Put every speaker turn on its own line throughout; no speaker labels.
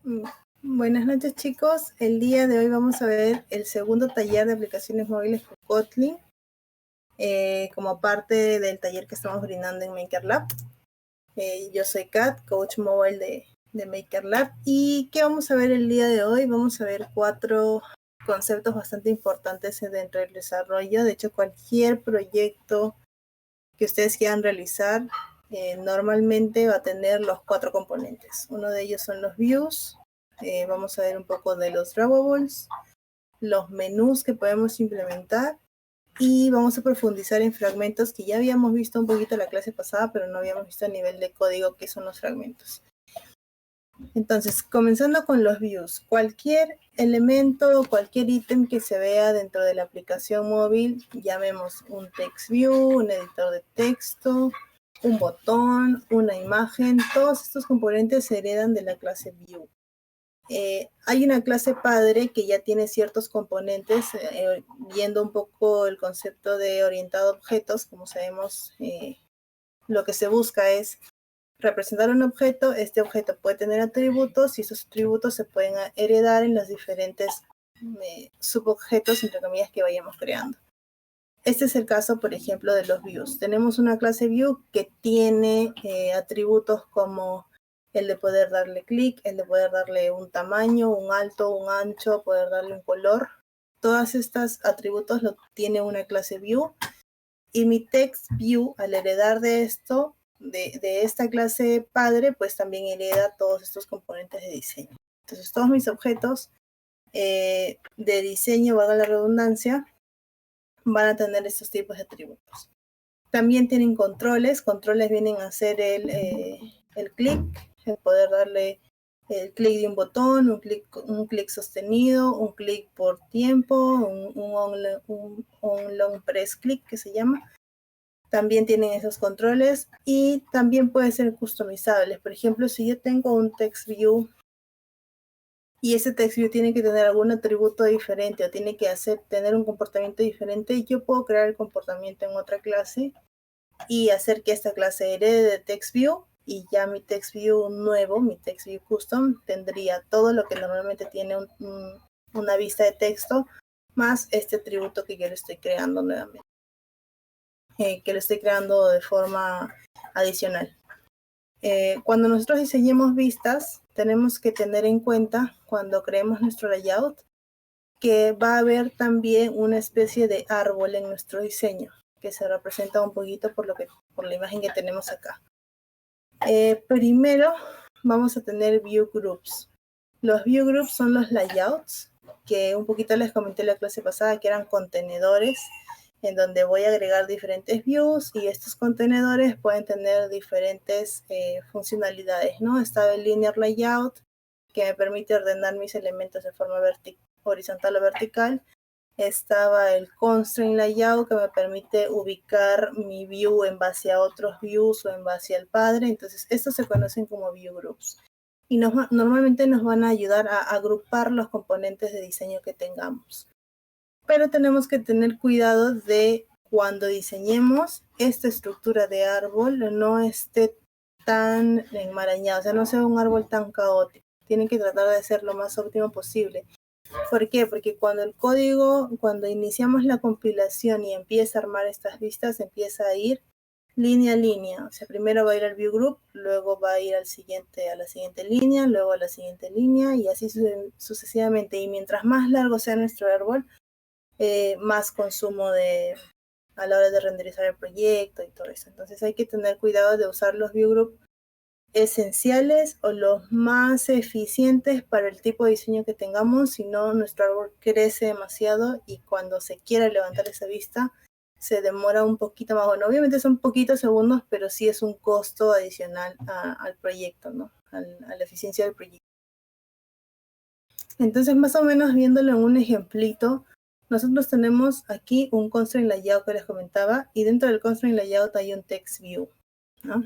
Mm, Buenas noches, chicos. El día de hoy vamos a ver el segundo taller de aplicaciones móviles por Kotlin como parte del taller que estamos brindando en MakerLab. Yo soy Kat, coach móvil de MakerLab. ¿Y qué vamos a ver el día de hoy? Vamos a ver 4 conceptos bastante importantes dentro del desarrollo. De hecho, cualquier proyecto que ustedes quieran realizar normalmente va a tener los 4 componentes. Uno de ellos son los views. Vamos a ver un poco de los drawable, los menús que podemos implementar y vamos a profundizar en fragmentos que ya habíamos visto un poquito la clase pasada, pero no habíamos visto a nivel de código qué son los fragmentos. Entonces, comenzando con los views, cualquier elemento o cualquier ítem que se vea dentro de la aplicación móvil, llamemos un text view, un editor de texto, un botón, una imagen, todos estos componentes se heredan de la clase view. Hay una clase padre que ya tiene ciertos componentes, viendo un poco el concepto de orientado a objetos. Como sabemos, lo que se busca es representar un objeto. Este objeto puede tener atributos y esos atributos se pueden heredar en los diferentes subobjetos, entre comillas, que vayamos creando. Este es el caso, por ejemplo, de los views. Tenemos una clase view que tiene atributos como el de poder darle clic, el de poder darle un tamaño, un alto, un ancho, poder darle un color. Todos estos atributos lo tiene una clase view. Y mi text view, al heredar de esto, de esta clase padre, pues también hereda todos estos componentes de diseño. Entonces, todos mis objetos de diseño, valga la redundancia, van a tener estos tipos de atributos. También tienen controles. Controles vienen a ser el clic, el poder darle el clic de un botón, un clic sostenido, un clic por tiempo, un long press click que se llama. También tienen esos controles y también pueden ser customizables. Por ejemplo, si yo tengo un text view y ese text view tiene que tener algún atributo diferente o tiene que tener un comportamiento diferente, yo puedo crear el comportamiento en otra clase y hacer que esta clase herede de text view, y ya mi text view nuevo, mi text view custom, tendría todo lo que normalmente tiene una vista de texto, más este atributo que yo le estoy creando nuevamente, que lo estoy creando de forma adicional. Cuando nosotros diseñemos vistas, tenemos que tener en cuenta, cuando creemos nuestro layout, que va a haber también una especie de árbol en nuestro diseño, que se representa un poquito por la imagen que tenemos acá. Primero vamos a tener view groups. Los view groups son los layouts, que un poquito les comenté en la clase pasada, que eran contenedores en donde voy a agregar diferentes views, y estos contenedores pueden tener diferentes funcionalidades, ¿no? Está el linear layout, que me permite ordenar mis elementos de forma horizontal o vertical. Estaba el constraint layout, que me permite ubicar mi view en base a otros views o en base al padre. Entonces, estos se conocen como view groups. Y normalmente nos van a ayudar a agrupar los componentes de diseño que tengamos. Pero tenemos que tener cuidado de cuando diseñemos esta estructura de árbol no esté tan enmarañado, o sea, no sea un árbol tan caótico. Tienen que tratar de ser lo más óptimo posible. ¿Por qué? Porque cuando iniciamos la compilación y empieza a armar estas vistas, empieza a ir línea a línea. O sea, primero va a ir al view group, luego va a ir a la siguiente línea, luego a la siguiente línea, y así sucesivamente. Y mientras más largo sea nuestro árbol, más consumo a la hora de renderizar el proyecto y todo eso. Entonces hay que tener cuidado de usar los view group esenciales o los más eficientes para el tipo de diseño que tengamos. Si no, nuestro árbol crece demasiado y cuando se quiera levantar esa vista se demora un poquito más. Bueno, obviamente son poquitos segundos, pero sí es un costo adicional al proyecto, ¿no? A la eficiencia del proyecto. Entonces, más o menos viéndolo en un ejemplito, nosotros tenemos aquí un constraint layout que les comentaba, y dentro del constraint layout hay un text view, ¿no?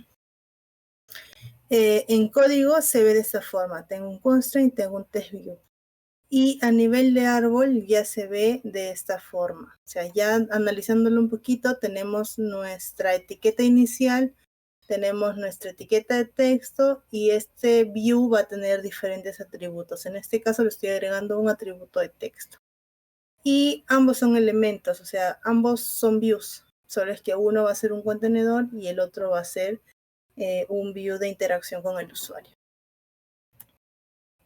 En código se ve de esta forma: tengo un constraint, tengo un text view. Y a nivel de árbol ya se ve de esta forma. O sea, ya analizándolo un poquito, tenemos nuestra etiqueta inicial tenemos nuestra etiqueta de texto y este view va a tener diferentes atributos. En este caso le estoy agregando un atributo de texto. Y ambos son elementos, o sea, ambos son views. Solo es que uno va a ser un contenedor y el otro va a ser un view de interacción con el usuario.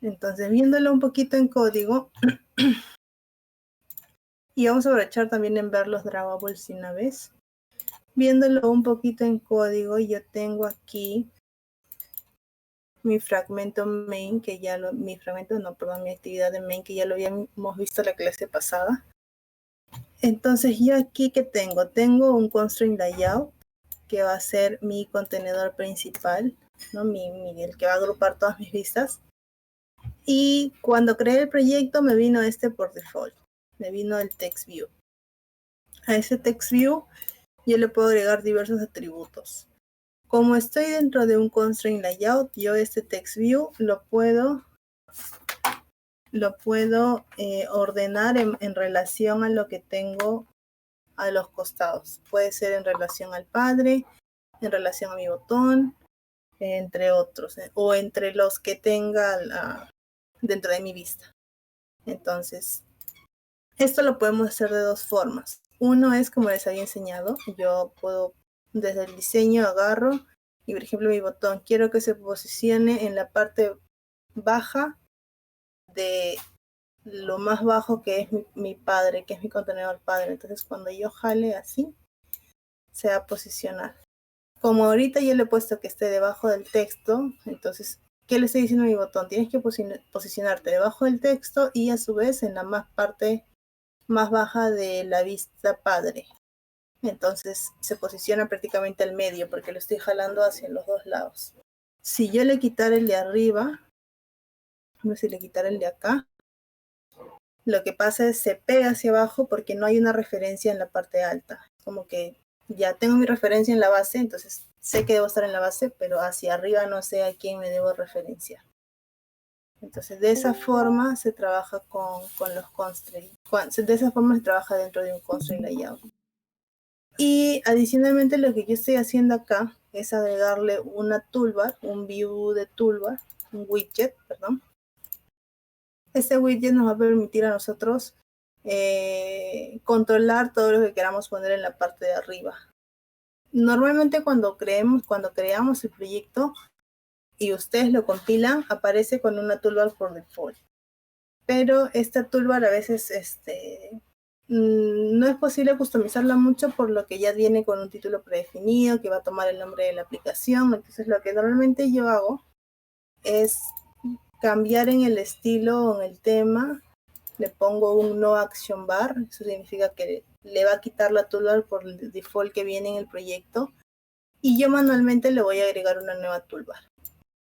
Entonces, viéndolo un poquito en código, y vamos a aprovechar también en ver los dragables de una vez. Viéndolo un poquito en código, yo tengo aquí mi fragmento main, que ya lo, mi actividad de main, que ya lo habíamos visto en la clase pasada. Entonces, yo aquí, ¿qué tengo? Tengo un constraint layout, que va a ser mi contenedor principal, ¿no? El que va a agrupar todas mis vistas. Y cuando creé el proyecto me vino este por default, me vino el text view. A ese text view yo le puedo agregar diversos atributos. Como estoy dentro de un constraint layout, yo este text view lo puedo ordenar en relación a lo que tengo a los costados. Puede ser en relación al padre, en relación a mi botón, entre otros, o entre los que tenga dentro de mi vista. Entonces, esto lo podemos hacer de dos formas. Uno es como les había enseñado, yo puedo desde el diseño agarro y por ejemplo mi botón quiero que se posicione en la parte baja de lo más bajo que es mi padre, que es mi contenedor padre. Entonces cuando yo jale así, se va a posicionar. Como ahorita yo le he puesto que esté debajo del texto, entonces, ¿qué le estoy diciendo a mi botón? Tienes que posicionarte debajo del texto y a su vez en la parte más baja de la vista padre. Entonces se posiciona prácticamente al medio porque lo estoy jalando hacia los dos lados. Si yo le quitara el de arriba, no sé si le quitara el de acá, lo que pasa es se pega hacia abajo porque no hay una referencia en la parte alta. Como que ya tengo mi referencia en la base, entonces sé que debo estar en la base, pero hacia arriba no sé a quién me debo referenciar. Entonces de esa forma se trabaja con los constraints. De esa forma se trabaja dentro de un constraint layout. Y adicionalmente lo que yo estoy haciendo acá es agregarle una toolbar, un view de toolbar, un widget, perdón. Este widget nos va a permitir a nosotros controlar todo lo que queramos poner en la parte de arriba. Normalmente cuando creamos el proyecto y ustedes lo compilan, aparece con una toolbar por default. Pero esta toolbar a veces no es posible customizarla mucho por lo que ya viene con un título predefinido que va a tomar el nombre de la aplicación. Entonces lo que normalmente yo hago es cambiar en el estilo o en el tema. Le pongo un no action bar, eso significa que le va a quitar la toolbar por el default que viene en el proyecto y yo manualmente le voy a agregar una nueva toolbar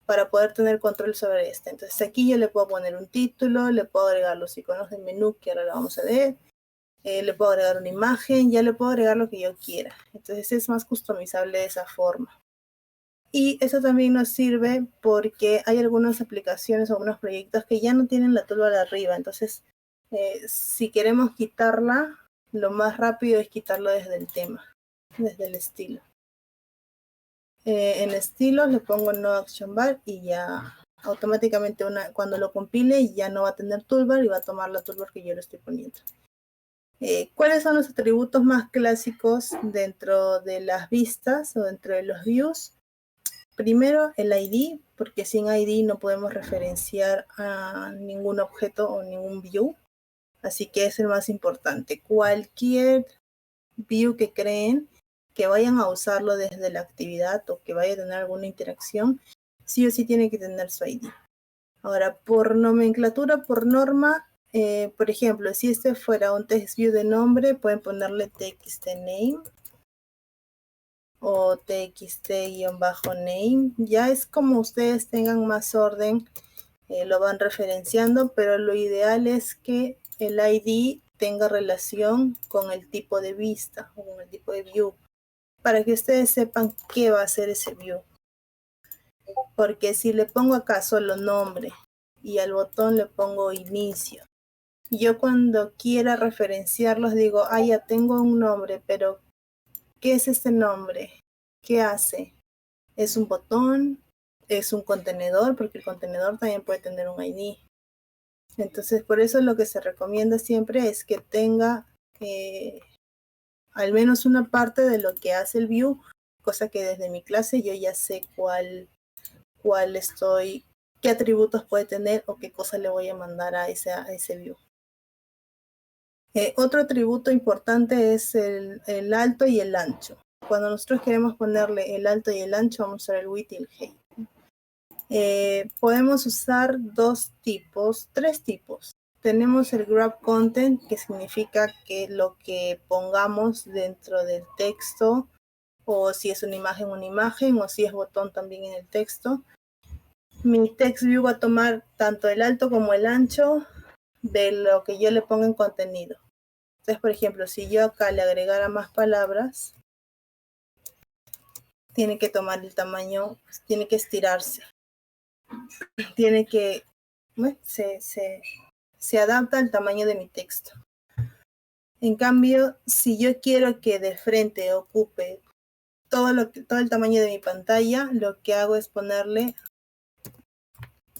para poder tener control sobre esta. Entonces aquí yo le puedo poner un título, le puedo agregar los iconos de menú que ahora lo vamos a ver, le puedo agregar una imagen, ya le puedo agregar lo que yo quiera. Entonces es más customizable de esa forma. Y eso también nos sirve porque hay algunas aplicaciones o algunos proyectos que ya no tienen la toolbar arriba. Entonces, si queremos quitarla, lo más rápido es quitarlo desde el tema, desde el estilo. En estilo le pongo no action bar y ya automáticamente cuando lo compile ya no va a tener toolbar y va a tomar la toolbar que yo le estoy poniendo. ¿Cuáles son los atributos más clásicos dentro de las vistas o dentro de los views? Primero, el ID, porque sin ID no podemos referenciar a ningún objeto o ningún view. Así que es el más importante. Cualquier view que creen que vayan a usarlo desde la actividad o que vaya a tener alguna interacción, sí o sí tiene que tener su ID. Ahora, por nomenclatura, por norma, por ejemplo, si este fuera un text view de nombre, pueden ponerle txt-name o txt-name. Ya es como ustedes tengan más orden, lo van referenciando, pero lo ideal es que el ID tenga relación con el tipo de vista o con el tipo de view, para que ustedes sepan qué va a ser ese view. Porque si le pongo acá solo nombre y al botón le pongo inicio, yo cuando quiera referenciarlos digo, ya tengo un nombre, pero ¿qué es este nombre? ¿Qué hace? es un botón, es un contenedor, porque el contenedor también puede tener un ID. Entonces, por eso lo que se recomienda siempre es que tenga al menos una parte de lo que hace el view, cosa que desde mi clase yo ya sé qué atributos puede tener o qué cosa le voy a mandar a ese view. Otro atributo importante es el alto y el ancho. Cuando nosotros queremos ponerle el alto y el ancho, vamos a usar el width y el height. Podemos usar tres tipos. Tenemos el grab content, que significa que lo que pongamos dentro del texto, o si es una imagen, o si es botón también en el texto. Mi text view va a tomar tanto el alto como el ancho de lo que yo le ponga en contenido. Entonces, por ejemplo, si yo acá le agregara más palabras, tiene que tomar el tamaño, tiene que estirarse. Tiene que, se adapta al tamaño de mi texto. En cambio, si yo quiero que de frente ocupe todo el tamaño de mi pantalla, lo que hago es ponerle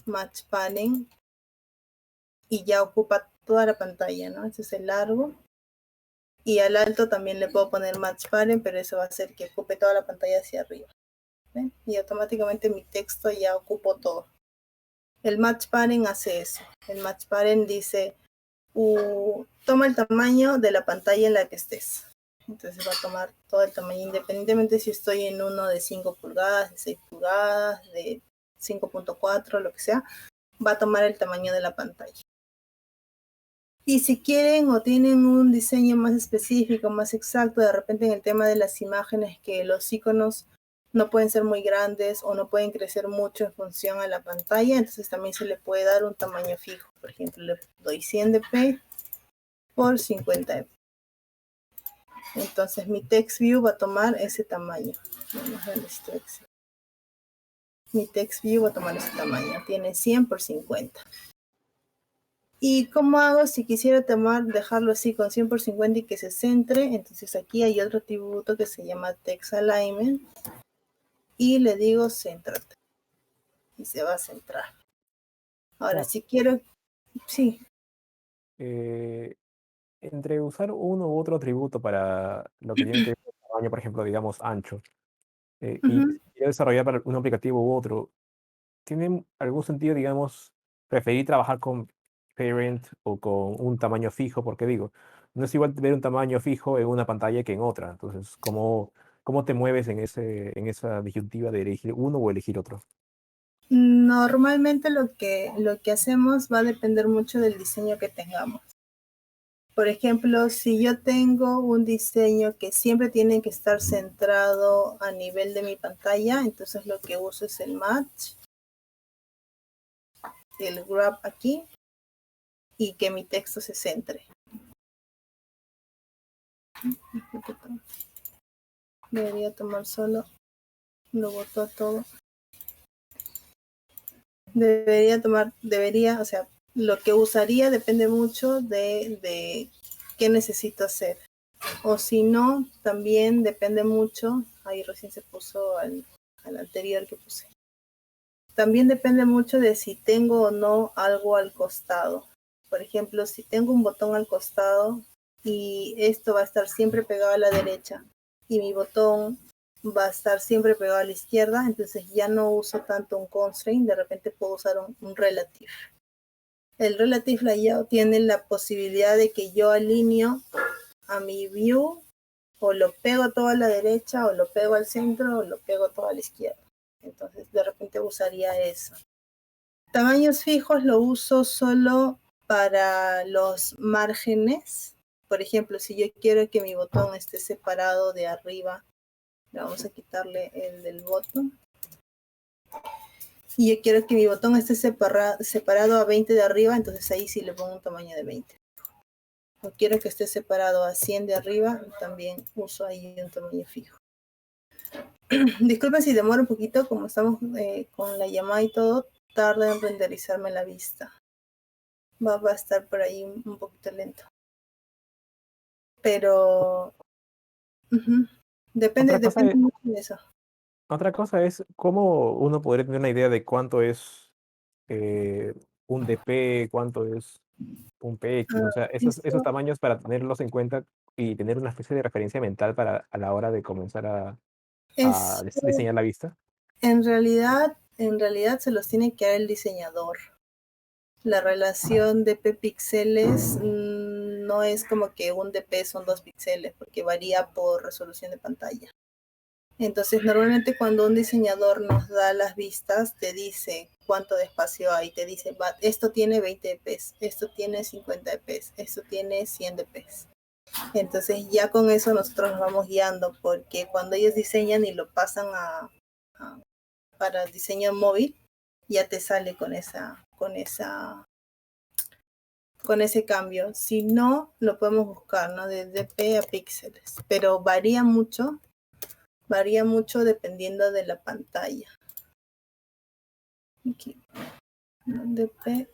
match padding y ya ocupa toda la pantalla, ¿no? Ese es el largo. Y al alto también le puedo poner match padding, pero eso va a hacer que ocupe toda la pantalla hacia arriba. ¿Ven? Y automáticamente mi texto ya ocupó todo. El match padding hace eso. El match padding dice, toma el tamaño de la pantalla en la que estés. Entonces va a tomar todo el tamaño, independientemente si estoy en uno de 5 pulgadas, de 6 pulgadas, de 5.4, lo que sea, va a tomar el tamaño de la pantalla. Y si quieren o tienen un diseño más específico, más exacto, de repente en el tema de las imágenes, que los iconos no pueden ser muy grandes o no pueden crecer mucho en función a la pantalla, entonces también se le puede dar un tamaño fijo. Por ejemplo, le doy 100 dp por 50 dp. Entonces mi text view va a tomar ese tamaño. Vamos a ver esto. Mi text view va a tomar ese tamaño. Tiene 100 por 50. ¿Y cómo hago si quisiera dejarlo así con 100 por 50 y que se centre? Entonces aquí hay otro atributo que se llama text alignment. Y le digo céntrate. Y se va a centrar. Ahora, si quiero... Sí.
Entre usar uno u otro atributo para lo que tiene que ver con el tamaño, por ejemplo, digamos, ancho, y si quiero desarrollar para un aplicativo u otro, ¿tiene algún sentido, digamos, preferir trabajar con Parent o con un tamaño fijo? Porque digo, no es igual ver un tamaño fijo en una pantalla que en otra. Entonces, ¿cómo te mueves en esa disyuntiva de elegir uno o elegir otro?
Normalmente lo que hacemos va a depender mucho del diseño que tengamos. Por ejemplo, si yo tengo un diseño que siempre tiene que estar centrado a nivel de mi pantalla, entonces lo que uso es el match, el grab aquí, y que mi texto se centre. Debería tomar solo, lo botó todo. O sea, lo que usaría depende mucho de qué necesito hacer. O si no, también depende mucho, ahí recién se puso al anterior que puse. También depende mucho de si tengo o no algo al costado. Por ejemplo, si tengo un botón al costado y esto va a estar siempre pegado a la derecha y mi botón va a estar siempre pegado a la izquierda, entonces ya no uso tanto un constraint, de repente puedo usar un relative. El relative layout tiene la posibilidad de que yo alineo a mi view, o lo pego todo a la derecha, o lo pego al centro, o lo pego todo a la izquierda. Entonces de repente usaría eso. Tamaños fijos lo uso solo para los márgenes. Por ejemplo, si yo quiero que mi botón esté separado de arriba, vamos a quitarle el del botón. Y yo quiero que mi botón esté separado a 20 de arriba, entonces ahí sí le pongo un tamaño de 20. O quiero que esté separado a 100 de arriba, también uso ahí un tamaño fijo. Disculpen si demora un poquito, como estamos con la llamada y todo, tarda en renderizarme la vista. Va a estar por ahí un poquito lento. Pero depende
Otra cosa,
mucho de eso.
Otra cosa es cómo uno podría tener una idea de cuánto es eh, un DP, cuánto es un PX,
Ah,
o sea, esos
eso
tamaños para tenerlos en cuenta y tener una especie de referencia mental para a la hora de comenzar a
es,
diseñar la vista.
en realidad se los tiene que dar el diseñador. La relación DP píxeles no es como que un DP son 2 píxeles, porque varía por resolución de pantalla. Entonces, normalmente cuando un diseñador nos da las vistas, te dice cuánto de espacio hay, te dice, esto tiene 20 dps, esto tiene 50 dps, esto tiene 100 dps. Entonces, ya con eso nosotros nos vamos guiando, porque cuando ellos diseñan y lo pasan para diseño móvil, ya te sale con ese cambio. Si no, lo podemos buscar, ¿no? De dp a píxeles, pero varía mucho dependiendo de la pantalla. Aquí, dp,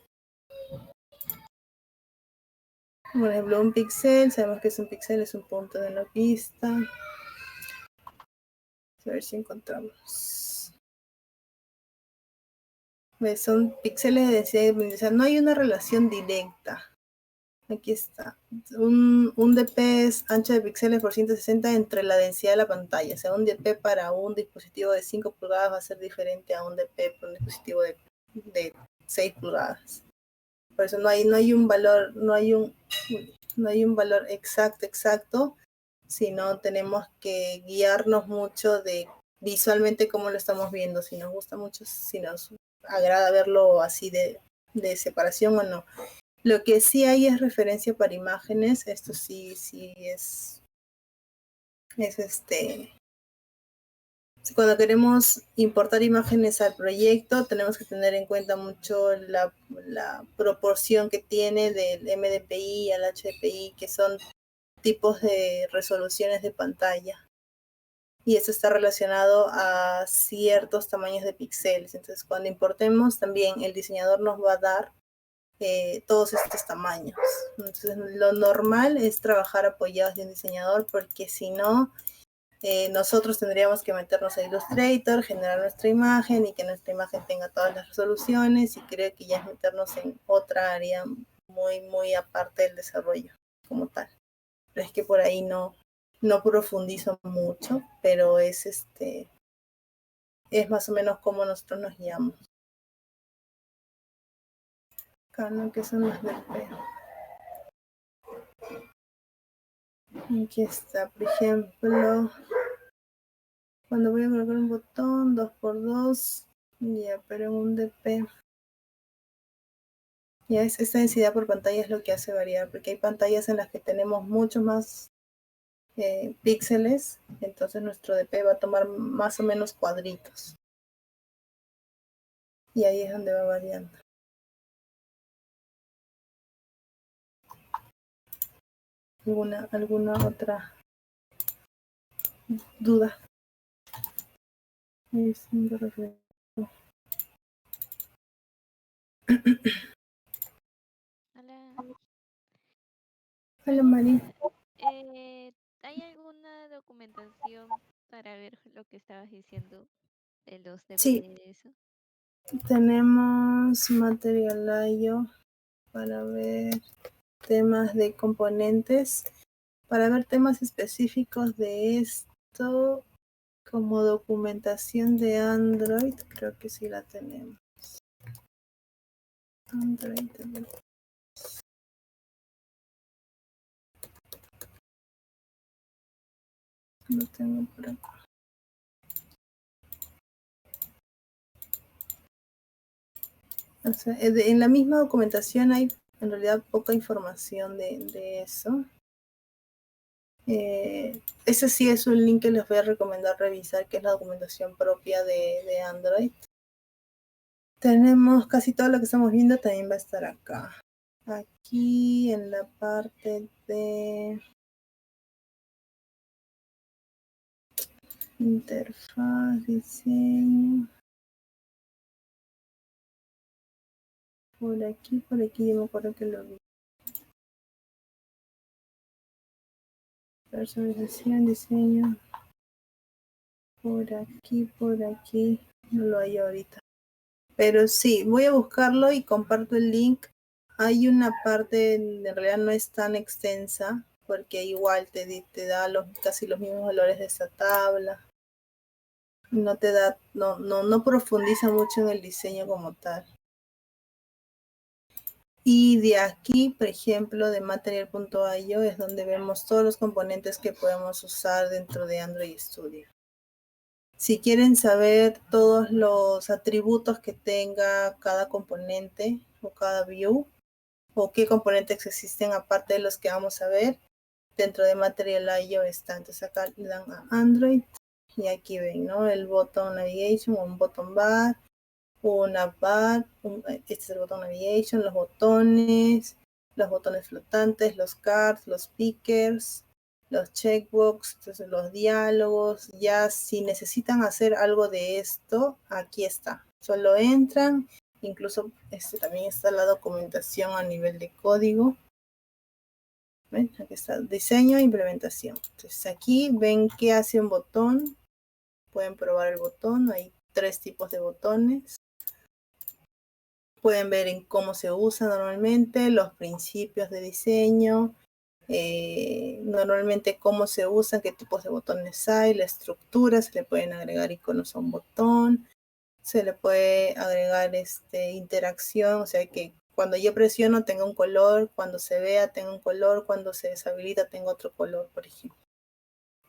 por ejemplo, un píxel, sabemos que es un píxel, es un punto de la vista. A ver si encontramos. Son píxeles de densidad, no hay una relación directa. Aquí está. Un DP es ancho de píxeles por 160 entre la densidad de la pantalla. O sea, un DP para un dispositivo de 5 pulgadas va a ser diferente a un DP para un dispositivo de 6 pulgadas. Por eso no hay un valor, no hay un valor exacto, sino tenemos que guiarnos mucho de visualmente cómo lo estamos viendo, si nos gusta mucho, si nos agrada verlo así de separación o no. Lo que sí hay es referencia para imágenes, esto sí es cuando queremos importar imágenes al proyecto, tenemos que tener en cuenta mucho la proporción que tiene del MDPI al HDPI, que son tipos de resoluciones de pantalla. Y eso está relacionado a ciertos tamaños de píxeles. Entonces, cuando importemos, también el diseñador nos va a dar todos estos tamaños. Entonces, lo normal es trabajar apoyados de un diseñador, porque si no, nosotros tendríamos que meternos a Illustrator, generar nuestra imagen y que nuestra imagen tenga todas las resoluciones, y creo que ya es meternos en otra área muy aparte del desarrollo como tal. Pero es que por ahí no profundizo mucho, pero es más o menos como nosotros nos guiamos. Acá, ¿no? Que son los del P. Aquí está, por ejemplo, cuando voy a colocar un botón 2x2, ya, pero en un DP, ya esta densidad por pantalla es lo que hace variar, porque hay pantallas en las que tenemos mucho más píxeles, entonces nuestro DP va a tomar más o menos cuadritos. Y ahí es donde va variando. ¿Alguna otra duda?
Hola.
Hola, Mari.
¿Hay alguna documentación para ver lo que estabas diciendo de los DP
Sí,
de eso?
tenemos Material.io para ver temas de componentes, para ver temas específicos de esto, como documentación de Android, creo que sí la tenemos. Android, lo tengo por acá. O sea, en la misma documentación hay en realidad poca información de eso. Ese sí es un link que les voy a recomendar revisar, que es la documentación propia de Android. Tenemos casi todo lo que estamos viendo, también va a estar acá. Aquí en la parte de interfaz, diseño. Por aquí yo me acuerdo que lo vi. Personalización, diseño. Por aquí. No lo hay ahorita. Pero sí, voy a buscarlo y comparto el link. Hay una parte, en realidad no es tan extensa, porque igual te da casi los mismos valores de esta tabla. No te da, no profundiza mucho en el diseño como tal. Y de aquí, por ejemplo, de material.io es donde vemos todos los componentes que podemos usar dentro de Android Studio. Si quieren saber todos los atributos que tenga cada componente o cada view, o qué componentes existen aparte de los que vamos a ver, dentro de Material.io está. Entonces acá le dan a Android y aquí ven, ¿no? El botón navigation o un botón bar, una bar, este es el botón navigation, los botones flotantes, los cards, los pickers, los checkbox, entonces los diálogos. Ya si necesitan hacer algo de esto, aquí está. Solo entran, incluso también está la documentación a nivel de código. ¿Ven? Aquí está diseño e implementación. Entonces aquí ven qué hace un botón. Pueden probar el botón. Hay 3 tipos de botones. Pueden ver en cómo se usa normalmente, los principios de diseño, normalmente cómo se usan, qué tipos de botones hay, la estructura, se le pueden agregar iconos a un botón, se le puede agregar interacción, o sea que cuando yo presiono tenga un color, cuando se vea tenga un color, cuando se deshabilita tenga otro color, por ejemplo.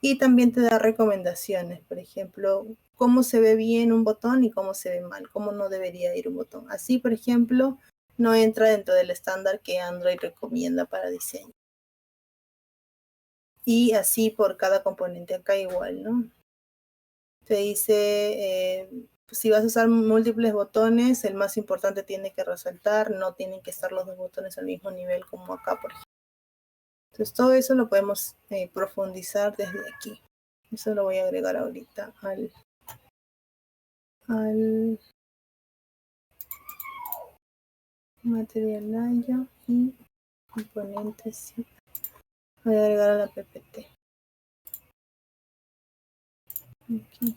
Y también te da recomendaciones, por ejemplo, cómo se ve bien un botón y cómo se ve mal, cómo no debería ir un botón. Así, por ejemplo, no entra dentro del estándar que Android recomienda para diseño. Y así por cada componente, acá igual, ¿no? Te dice, si vas a usar múltiples botones, el más importante tiene que resaltar, no tienen que estar los 2 botones al mismo nivel como acá, por ejemplo. Entonces todo eso lo podemos profundizar desde aquí. Eso lo voy a agregar ahorita al Material.io y componentes. Voy a agregar a la PPT. Aquí.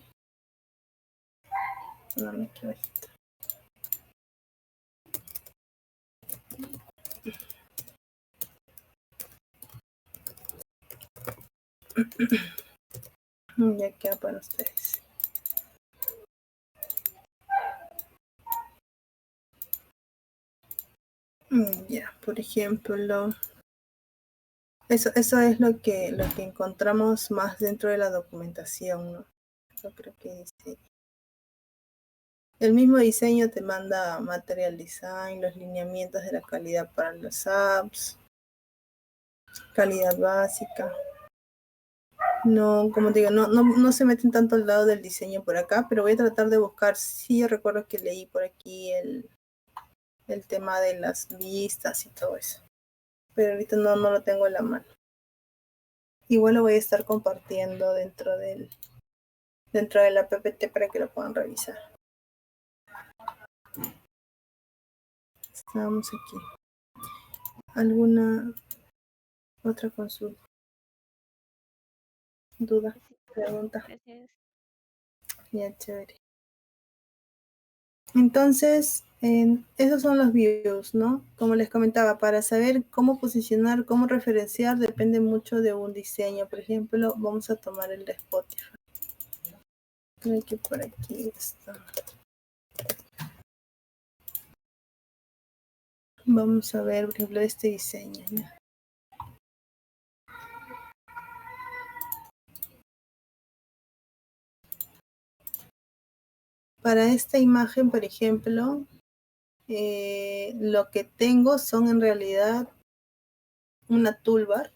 Dame aquí bajito. Ya queda para ustedes. Ya, por ejemplo, eso es lo que encontramos más dentro de la documentación, ¿no? Yo creo que dice. El mismo diseño te manda Material Design, los lineamientos de la calidad para los apps, calidad básica. No, como te digo, no se meten tanto al lado del diseño por acá, pero voy a tratar de buscar. Sí, yo recuerdo que leí por aquí el tema de las vistas y todo eso, pero ahorita no lo tengo en la mano. Igual lo voy a estar compartiendo dentro de la PPT para que lo puedan revisar. Estamos aquí. ¿Alguna otra consulta? ¿Duda? ¿Pregunta?
Gracias.
Ya, chévere. Entonces, esos son los views, ¿no? Como les comentaba, para saber cómo posicionar, cómo referenciar, depende mucho de un diseño. Por ejemplo, vamos a tomar el de Spotify. Creo que por aquí está. Vamos a ver, por ejemplo, este diseño, ¿no? Para esta imagen, por ejemplo, lo que tengo son en realidad una toolbar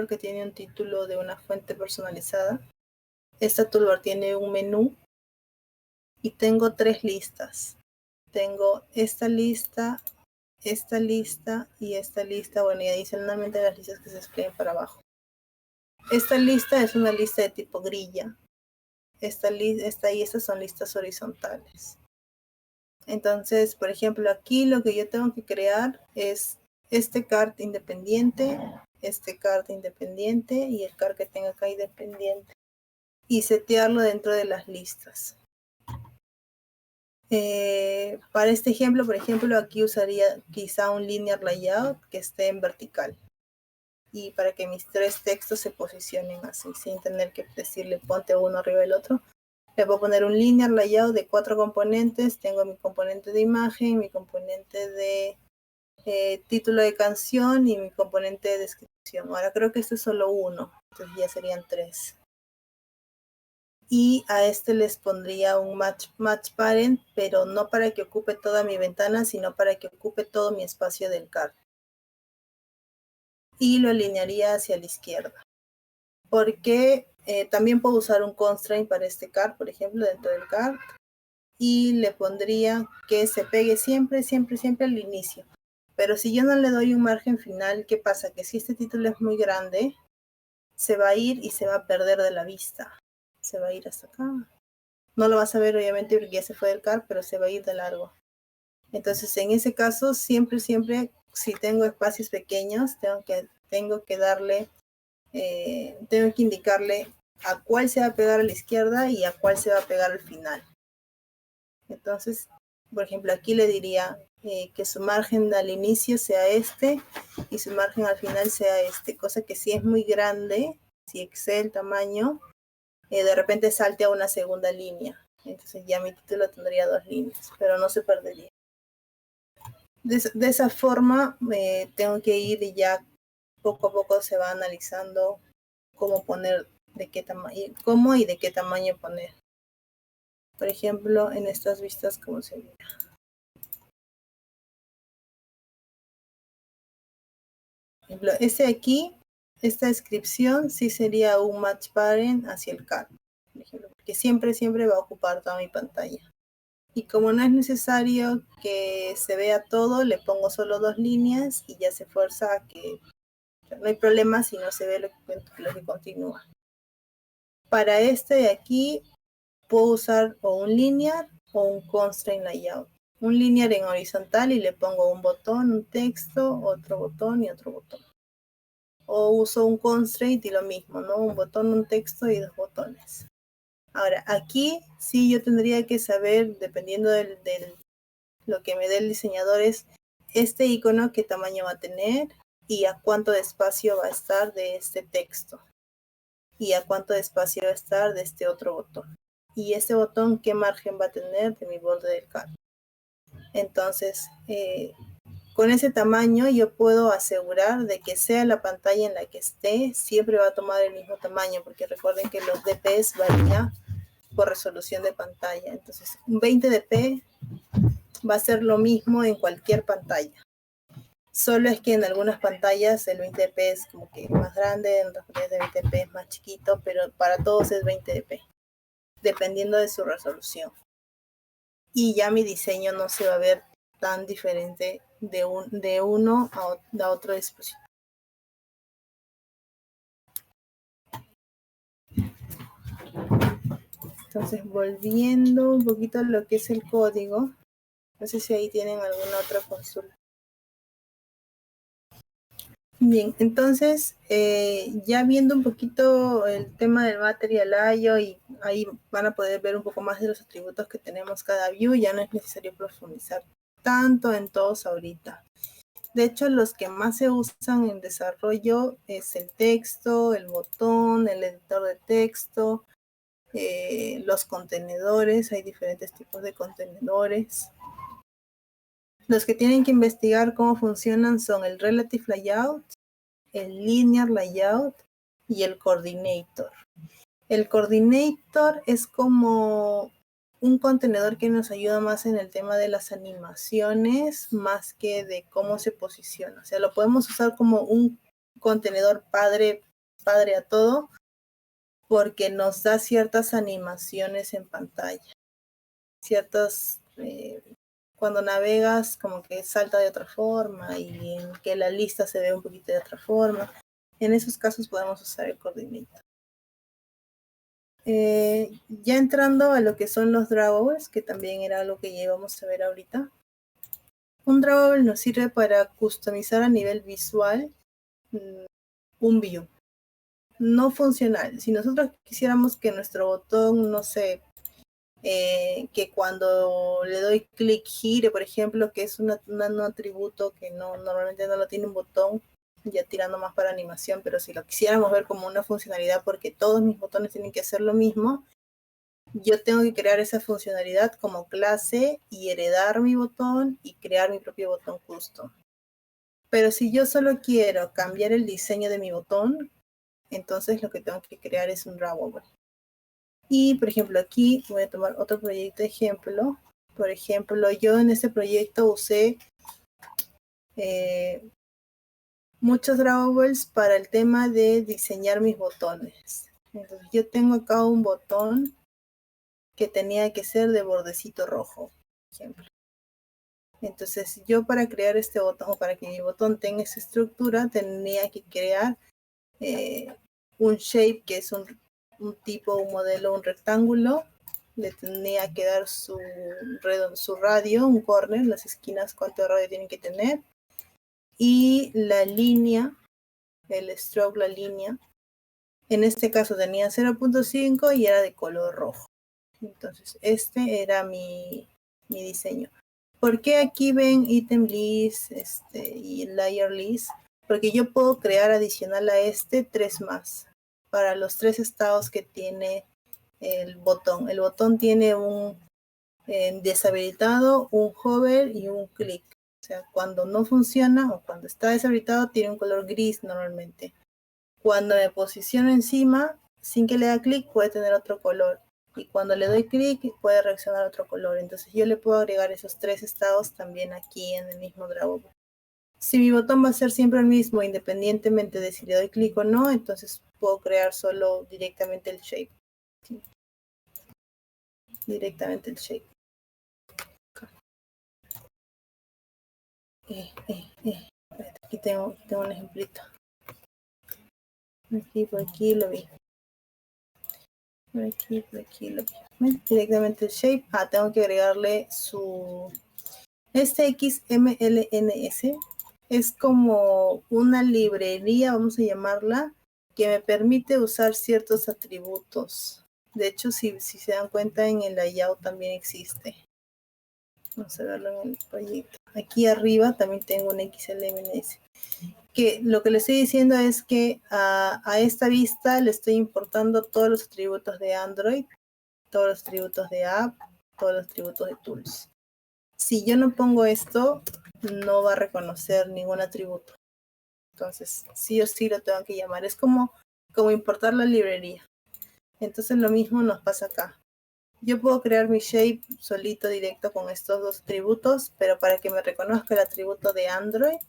que tiene un título de una fuente personalizada. Esta toolbar tiene un menú y tengo 3 listas. Tengo esta lista y esta lista. Bueno, y adicionalmente las listas que se escriben para abajo. Esta lista es una lista de tipo grilla. Esta y estas son listas horizontales. Entonces, por ejemplo, aquí lo que yo tengo que crear es este card independiente y el card que tengo acá independiente. y setearlo dentro de las listas. Para este ejemplo, por ejemplo, aquí usaría quizá un linear layout que esté en vertical. Y para que mis 3 textos se posicionen así, sin tener que decirle ponte uno arriba del otro. Le puedo poner un linear layout de 4 componentes. Tengo mi componente de imagen, mi componente de título de canción y mi componente de descripción. Ahora creo que este es solo uno, entonces ya serían 3. Y a este les pondría un match parent, pero no para que ocupe toda mi ventana, sino para que ocupe todo mi espacio del card. Y lo alinearía hacia la izquierda. Porque también puedo usar un constraint para este card, por ejemplo, dentro del card. Y le pondría que se pegue siempre, siempre, siempre al inicio. Pero si yo no le doy un margen final, ¿qué pasa? Que si este título es muy grande, se va a ir y se va a perder de la vista. Se va a ir hasta acá. No lo vas a ver obviamente porque ya se fue del card, pero se va a ir de largo. Entonces en ese caso siempre, siempre, si tengo espacios pequeños, tengo que darle, tengo que indicarle a cuál se va a pegar a la izquierda y a cuál se va a pegar al final. Entonces, por ejemplo, aquí le diría que su margen al inicio sea este y su margen al final sea este, cosa que si es muy grande, si excede el tamaño, de repente salte a una segunda línea. Entonces ya mi título tendría 2 líneas, pero no se perdería. De esa forma tengo que ir y ya poco a poco se va analizando cómo poner, de qué tamaño, cómo y de qué tamaño poner. Por ejemplo, en estas vistas, ¿cómo se mira? Por ejemplo, este aquí, esta descripción sí sería un match parent hacia el card, por ejemplo, porque siempre, siempre va a ocupar toda mi pantalla. Y como no es necesario que se vea todo, le pongo solo 2 líneas y ya se fuerza a que no hay problema si no se ve lo que continúa. Para este de aquí, puedo usar o un linear o un constraint layout. Un linear en horizontal y le pongo un botón, un texto, otro botón y otro botón. O uso un constraint y lo mismo, ¿no? Un botón, un texto y 2 botones. Ahora, aquí sí yo tendría que saber, dependiendo de lo que me dé el diseñador, es este icono qué tamaño va a tener y a cuánto de espacio va a estar de este texto. Y a cuánto de espacio va a estar de este otro botón. Y este botón qué margen va a tener de mi borde del card. Entonces, con ese tamaño yo puedo asegurar de que sea la pantalla en la que esté, siempre va a tomar el mismo tamaño, porque recuerden que los dps varían por resolución de pantalla. Entonces, un 20 dp va a ser lo mismo en cualquier pantalla. Solo es que en algunas pantallas el 20 dp es como que más grande, en otras pantallas de 20 dp es más chiquito, pero para todos es 20 dp, dependiendo de su resolución. Y ya mi diseño no se va a ver tan diferente de uno a otro dispositivo. Entonces, volviendo un poquito a lo que es el código, no sé si ahí tienen alguna otra consulta. Bien, entonces, ya viendo un poquito el tema del Material I/O y ahí van a poder ver un poco más de los atributos que tenemos cada view, ya no es necesario profundizar tanto en todos ahorita. De hecho, los que más se usan en desarrollo es el texto, el botón, el editor de texto, los contenedores, hay diferentes tipos de contenedores. Los que tienen que investigar cómo funcionan son el Relative Layout, el Linear Layout y el Coordinator. El Coordinator es como un contenedor que nos ayuda más en el tema de las animaciones, más que de cómo se posiciona. O sea, lo podemos usar como un contenedor padre a todo, porque nos da ciertas animaciones en pantalla. Ciertas, cuando navegas como que salta de otra forma y en que la lista se ve un poquito de otra forma. En esos casos podemos usar el Coordinator. Ya entrando a lo que son los drawers, que también era algo que ya íbamos a ver ahorita. Un drawable nos sirve para customizar a nivel visual un view. no funcional. Si nosotros quisiéramos que nuestro botón, no sé, que cuando le doy clic gire, por ejemplo, que es un atributo que normalmente no lo tiene un botón, ya tirando más para animación, pero si lo quisiéramos ver como una funcionalidad porque todos mis botones tienen que hacer lo mismo, yo tengo que crear esa funcionalidad como clase y heredar mi botón y crear mi propio botón custom. Pero si yo solo quiero cambiar el diseño de mi botón, entonces lo que tengo que crear es un drawable. Y por ejemplo aquí voy a tomar otro proyecto de ejemplo. Por ejemplo, yo en este proyecto usé muchos drawables para el tema de diseñar mis botones. Entonces yo tengo acá un botón que tenía que ser de bordecito rojo, por ejemplo. Entonces yo para crear este botón, o para que mi botón tenga esa estructura, tenía que crear un shape que es un tipo, un modelo, un rectángulo. Le tenía que dar su radio, un corner, las esquinas, cuánto radio tienen que tener. Y la línea, el stroke, la línea, en este caso tenía 0.5 y era de color rojo. Entonces este era mi diseño. ¿Por qué aquí ven item list y layer list? Porque yo puedo crear adicional a 3 más para los 3 estados que tiene el botón. El botón tiene un deshabilitado, un hover y un clic. O sea, cuando no funciona o cuando está deshabilitado tiene un color gris normalmente. Cuando me posiciono encima, sin que le da clic, puede tener otro color. Y cuando le doy clic, puede reaccionar a otro color. Entonces yo le puedo agregar esos 3 estados también aquí en el mismo drawable. Si mi botón va a ser siempre el mismo, independientemente de si le doy clic o no, entonces puedo crear solo directamente el shape. ¿Sí? Directamente el shape. Aquí tengo un ejemplito. Aquí, por aquí lo vi. Por aquí lo vi. Directamente el shape. Tengo que agregarle su... XMLNS es como una librería, vamos a llamarla, que me permite usar ciertos atributos. De hecho, si se dan cuenta, en el layout también existe. Vamos a verlo en el proyecto. Aquí arriba también tengo un XLMNS. Que lo que le estoy diciendo es que a esta vista le estoy importando todos los atributos de Android, todos los atributos de App, todos los atributos de Tools. Si yo no pongo esto, no va a reconocer ningún atributo. Entonces, sí o sí lo tengo que llamar. Es como importar la librería. Entonces, lo mismo nos pasa acá. Yo puedo crear mi shape solito, directo, con estos 2 atributos, pero para que me reconozca el atributo de Android,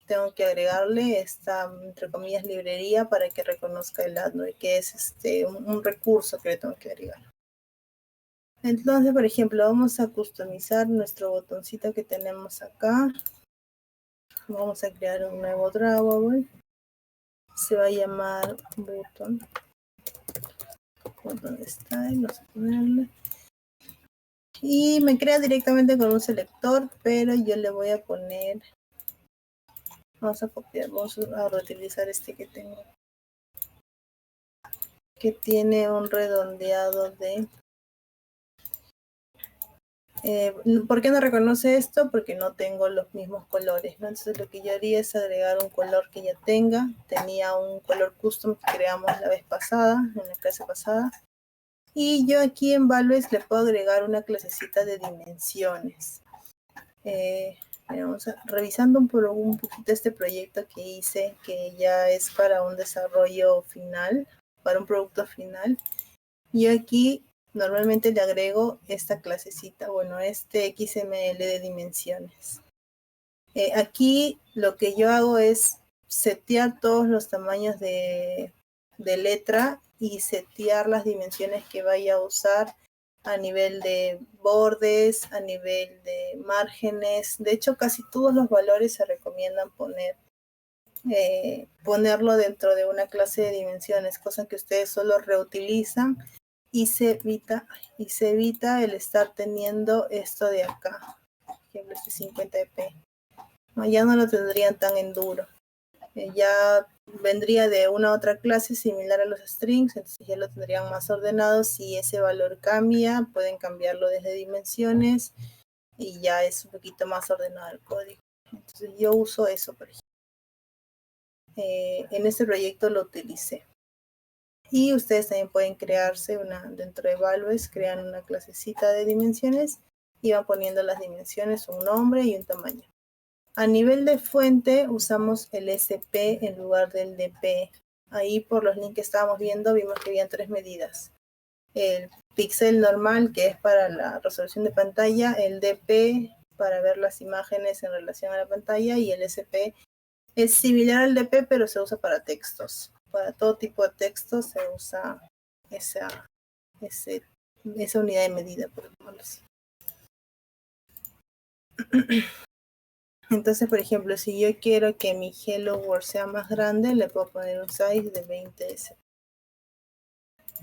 tengo que agregarle esta, entre comillas, librería para que reconozca el Android, que es un recurso que le tengo que agregar. Entonces, por ejemplo, vamos a customizar nuestro botoncito que tenemos acá. Vamos a crear un nuevo drawable. Se va a llamar button. ¿Dónde está? Vamos a ponerle. Y me crea directamente con un selector, pero yo le voy a poner... Vamos a copiar, vamos a reutilizar este que tengo. Que tiene un redondeado de... ¿Por qué no reconoce esto? Porque no tengo los mismos colores, ¿no? Entonces lo que yo haría es agregar un color que ya tenga. Tenía un color custom que creamos la vez pasada, en la clase pasada. Y yo aquí en Values le puedo agregar una clasecita de dimensiones. Vamos revisando un poquito este proyecto que hice, que ya es para un desarrollo final, para un producto final. Y aquí normalmente le agrego esta clasecita, bueno, este XML de dimensiones. Aquí lo que yo hago es setear todos los tamaños de letra y setear las dimensiones que vaya a usar a nivel de bordes, a nivel de márgenes. De hecho, casi todos los valores se recomiendan ponerlo dentro de una clase de dimensiones, cosa que ustedes solo reutilizan y se evita el estar teniendo esto de acá, por ejemplo, este 50p. No, ya no lo tendrían tan en duro. Ya vendría de una otra clase similar a los strings, entonces ya lo tendrían más ordenado. Si ese valor cambia, pueden cambiarlo desde dimensiones y ya es un poquito más ordenado el código. Entonces yo uso eso, por ejemplo. En este proyecto lo utilicé. Y ustedes también pueden crearse dentro de Values, crean una clasecita de dimensiones y van poniendo las dimensiones, un nombre y un tamaño. A nivel de fuente usamos el SP en lugar del DP. Ahí por los links que estábamos viendo vimos que habían 3 medidas. El píxel normal, que es para la resolución de pantalla, el DP para ver las imágenes en relación a la pantalla, y el SP es similar al DP pero se usa para textos. Para todo tipo de textos se usa esa unidad de medida, por ejemplo. Entonces, por ejemplo, si yo quiero que mi Hello World sea más grande, le puedo poner un size de 20 SP.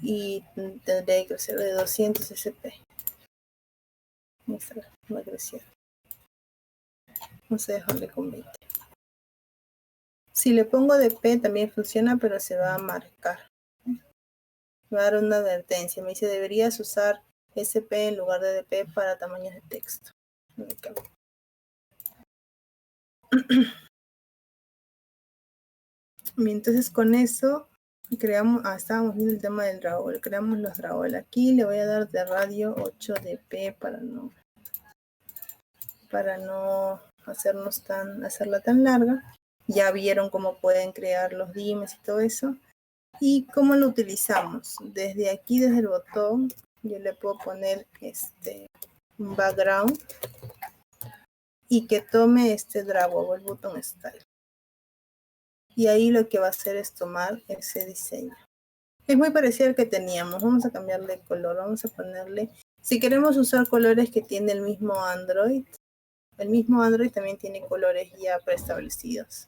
Y tendría que ser de 200 SP. Va a crecer. Vamos a dejarle con 20. Si le pongo DP también funciona, pero se va a marcar. Me va a dar una advertencia. Me dice, deberías usar SP en lugar de DP para tamaños de texto. Entonces con eso creamos, estábamos viendo el tema del Raúl, creamos los Raúl. Aquí le voy a dar de radio 8dp para no hacerla tan larga. Ya vieron cómo pueden crear los dimes y todo eso. ¿Y cómo lo utilizamos? Desde aquí, desde el botón, yo le puedo poner un background y que tome este drag o el button style. Y ahí lo que va a hacer es tomar ese diseño. Es muy parecido al que teníamos. Vamos a cambiarle el color. Vamos a ponerle... Si queremos usar colores que tiene el mismo Android también tiene colores ya preestablecidos.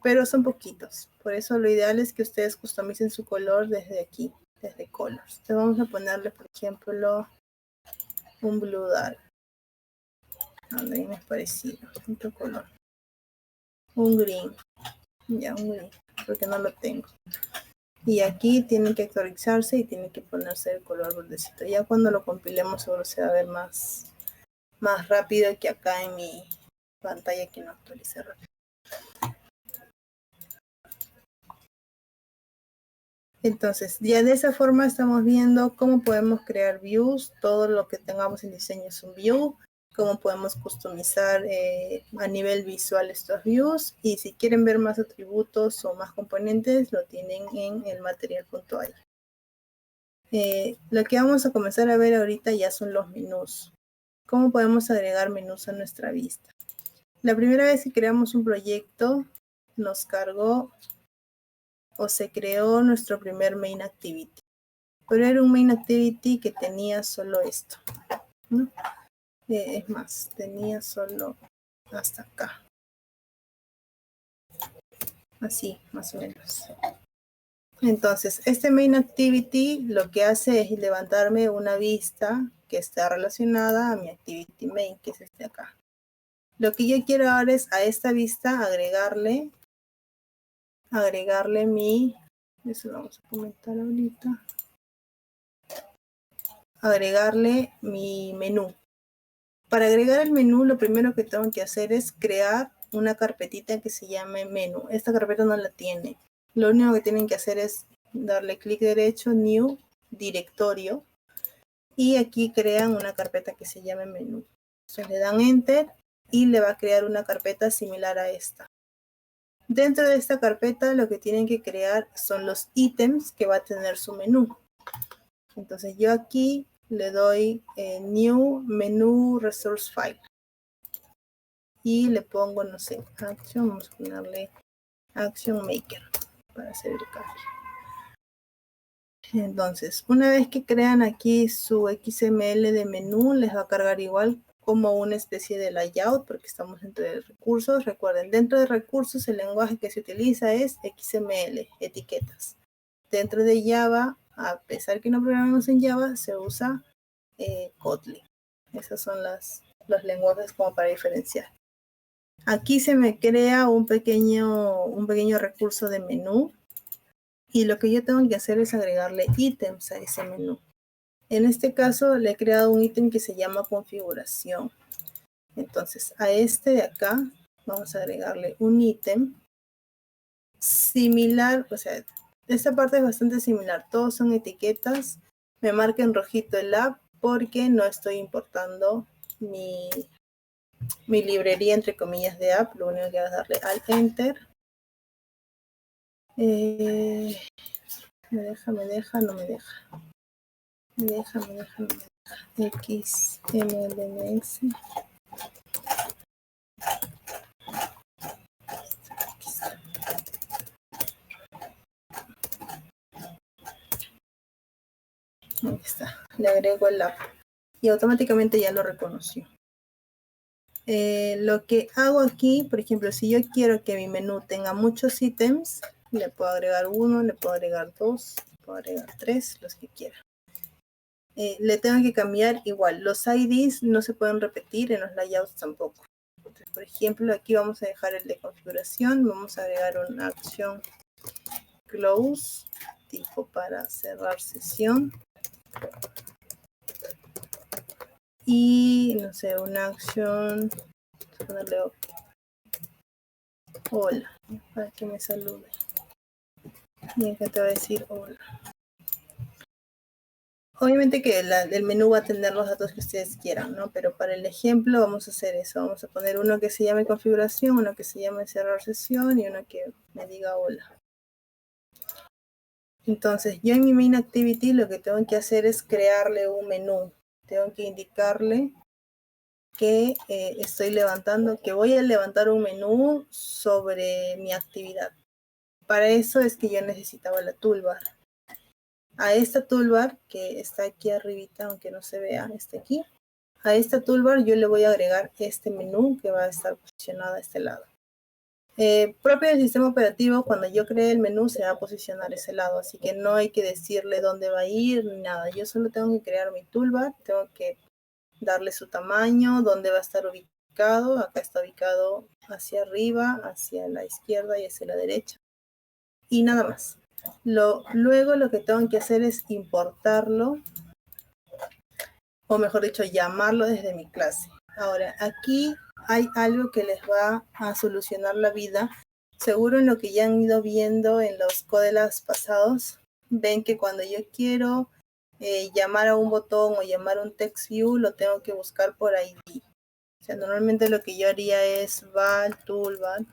Pero son poquitos. Por eso lo ideal es que ustedes customicen su color desde aquí, desde Colors. Entonces vamos a ponerle, por ejemplo, un Blue Dark. También es parecido. Otro color. Un Green. Ya, un Green. Porque no lo tengo. Y aquí tienen que actualizarse y tienen que ponerse el color verdecito. Ya cuando lo compilemos seguro se va a ver más rápido que acá en mi pantalla que no actualice rápido. Entonces, ya de esa forma estamos viendo cómo podemos crear views. Todo lo que tengamos en diseño es un view. Cómo podemos customizar a nivel visual estos views. Y si quieren ver más atributos o más componentes, lo tienen en el material.ai. Lo que vamos a comenzar a ver ahorita ya son los menús. ¿Cómo podemos agregar menús a nuestra vista? La primera vez que creamos un proyecto, nos cargó o se creó nuestro primer main activity. Pero era un main activity que tenía solo esto, ¿no? Es más, tenía solo hasta acá. Así, más o menos. Entonces, este main activity lo que hace es levantarme una vista que está relacionada a mi activity main, que es este acá. Lo que yo quiero ahora es a esta vista agregarle eso lo vamos a comentar ahorita. Agregarle mi menú. Para agregar el menú, lo primero que tengo que hacer es crear una carpetita que se llame menú. Esta carpeta no la tiene. Lo único que tienen que hacer es darle clic derecho, New, Directorio. Y aquí crean una carpeta que se llame menú. Entonces le dan Enter y le va a crear una carpeta similar a esta. Dentro de esta carpeta lo que tienen que crear son los ítems que va a tener su menú. Entonces yo aquí le doy New Menu Resource File. Y le pongo, no sé, Action, vamos a ponerle Action Maker para hacer el cambio. Entonces, una vez que crean aquí su XML de menú, les va a cargar igual como una especie de layout, porque estamos dentro de recursos. Recuerden, dentro de recursos el lenguaje que se utiliza es XML, etiquetas. Dentro de Java, a pesar que no programamos en Java, se usa Kotlin. Esos son los lenguajes como para diferenciar. Aquí se me crea un pequeño recurso de menú y lo que yo tengo que hacer es agregarle ítems a ese menú. En este caso le he creado un ítem que se llama configuración. Entonces a este de acá vamos a agregarle un ítem similar, o sea, esta parte es bastante similar, todos son etiquetas. Me marca en rojito el app porque no estoy importando mi librería entre comillas de app. Lo único que hago es darle al enter. Me deja, no me deja. Me deja. XMLMS. Ahí está. Le agrego el app y automáticamente ya lo reconoció. Lo que hago aquí, por ejemplo, si yo quiero que mi menú tenga muchos ítems, le puedo agregar 1, le puedo agregar 2, le puedo agregar 3, los que quiera. Le tengo que cambiar igual. Los IDs no se pueden repetir, en los layouts tampoco. Entonces, por ejemplo, aquí vamos a dejar el de configuración. Vamos a agregar una acción close, tipo para cerrar sesión. Y, no sé, una acción, ponerle hola, para que me salude. Y acá te va a decir hola. Obviamente que el menú va a tener los datos que ustedes quieran, ¿no? Pero para el ejemplo vamos a hacer eso. Vamos a poner uno que se llame configuración, uno que se llame cerrar sesión y uno que me diga hola. Entonces, yo en mi main activity lo que tengo que hacer es crearle un menú. Tengo que indicarle que estoy levantando, que voy a levantar un menú sobre mi actividad. Para eso es que yo necesitaba la toolbar. A esta toolbar que está aquí arribita, aunque no se vea, está aquí. A esta toolbar yo le voy a agregar este menú que va a estar posicionado a este lado. Propio del sistema operativo, cuando yo cree el menú se va a posicionar ese lado, así que no hay que decirle dónde va a ir ni nada. Yo solo tengo que crear mi toolbar, tengo que darle su tamaño, dónde va a estar ubicado. Acá está ubicado hacia arriba, hacia la izquierda y hacia la derecha. Y nada más. Luego lo que tengo que hacer es importarlo, o mejor dicho, llamarlo desde mi clase. Ahora, aquí hay algo que les va a solucionar la vida. Seguro en lo que ya han ido viendo en los Codelabs pasados, ven que cuando yo quiero llamar a un botón o llamar a un text view, lo tengo que buscar por ID. O sea, normalmente lo que yo haría es val toolbar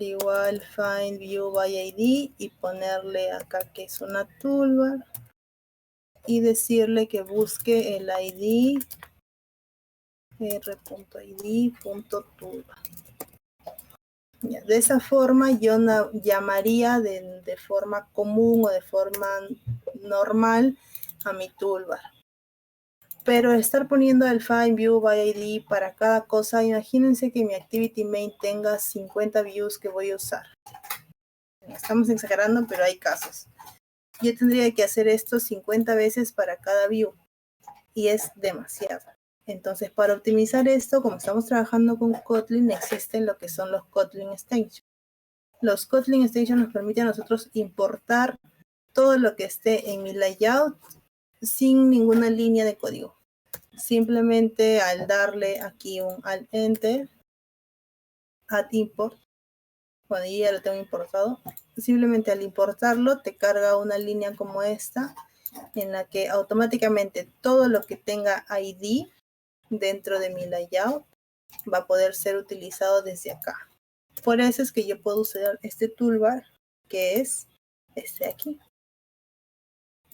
igual find view by ID y ponerle acá que es una toolbar y decirle que busque el ID r.id.toolbar. De esa forma yo llamaría de forma común o de forma normal a mi toolbar. Pero estar poniendo el find view by ID para cada cosa, imagínense que mi activity main tenga 50 views que voy a usar. Estamos exagerando, pero hay casos. Yo tendría que hacer esto 50 veces para cada view y es demasiado. Entonces, para optimizar esto, como estamos trabajando con Kotlin, existen lo que son los Kotlin Extensions. Los Kotlin Extensions nos permiten a nosotros importar todo lo que esté en mi layout sin ninguna línea de código. Simplemente al darle aquí un alt enter, add import, cuando yo ya lo tengo importado, simplemente al importarlo te carga una línea como esta, en la que automáticamente todo lo que tenga ID dentro de mi layout va a poder ser utilizado desde acá. Por eso es que yo puedo usar este toolbar, que es este aquí.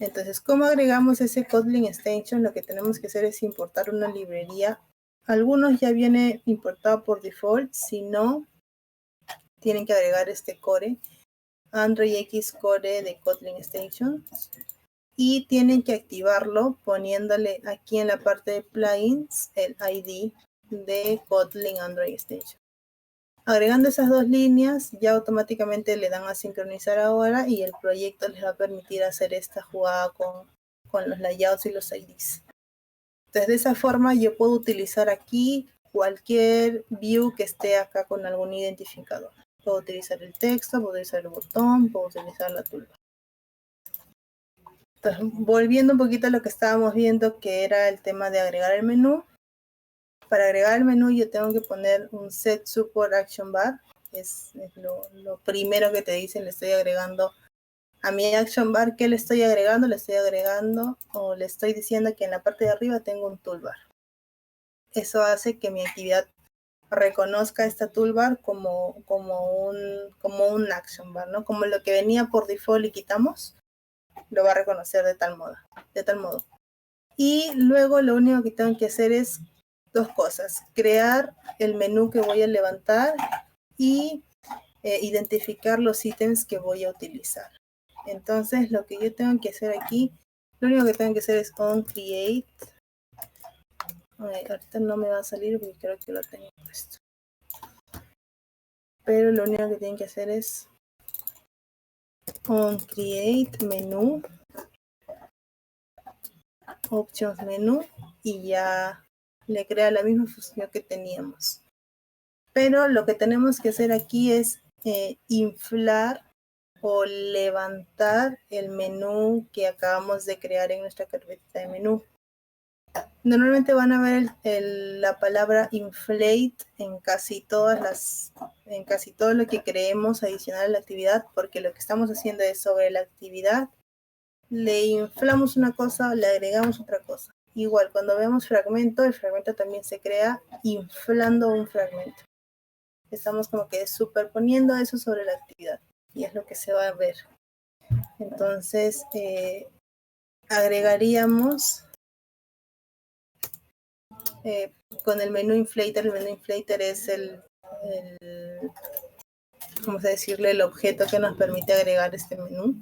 Entonces, ¿cómo agregamos ese Kotlin Extension? Lo que tenemos que hacer es importar una librería. Algunos ya viene importado por default, si no, tienen que agregar este core, Android X Core de Kotlin Extension. Y tienen que activarlo poniéndole aquí en la parte de plugins el ID de Kotlin Android Extension. Agregando esas dos líneas, ya automáticamente le dan a sincronizar ahora y el proyecto les va a permitir hacer esta jugada con los layouts y los IDs. Entonces, de esa forma yo puedo utilizar aquí cualquier view que esté acá con algún identificador. Puedo utilizar el texto, puedo utilizar el botón, puedo utilizar la toolbar. Entonces, volviendo un poquito a lo que estábamos viendo, que era el tema de agregar el menú. Para agregar el menú yo tengo que poner un set support action bar. Es lo primero que te dicen, le estoy agregando a mi action bar. ¿Qué le estoy agregando? Le estoy agregando o le estoy diciendo que en la parte de arriba tengo un toolbar. Eso hace que mi actividad reconozca esta toolbar como un action bar, ¿no? Como lo que venía por default y quitamos, lo va a reconocer de tal modo. Y luego lo único que tengo que hacer es dos cosas: crear el menú que voy a levantar y identificar los ítems que voy a utilizar. Entonces, lo que yo tengo que hacer aquí, lo único que tengo que hacer es on create. Ahorita no me va a salir porque creo que lo tengo puesto. Pero lo único que tienen que hacer es on create menú, options menú, y ya le crea la misma función que teníamos. Pero lo que tenemos que hacer aquí es inflar o levantar el menú que acabamos de crear en nuestra carpeta de menú. Normalmente van a ver la palabra inflate en casi todo lo que creemos adicional a la actividad, porque lo que estamos haciendo es sobre la actividad le inflamos una cosa, le agregamos otra cosa. Igual, cuando vemos fragmento, el fragmento también se crea inflando un fragmento. Estamos como que superponiendo eso sobre la actividad y es lo que se va a ver. Entonces, agregaríamos con el menú inflator. El menú inflator es vamos a decirle, el objeto que nos permite agregar este menú.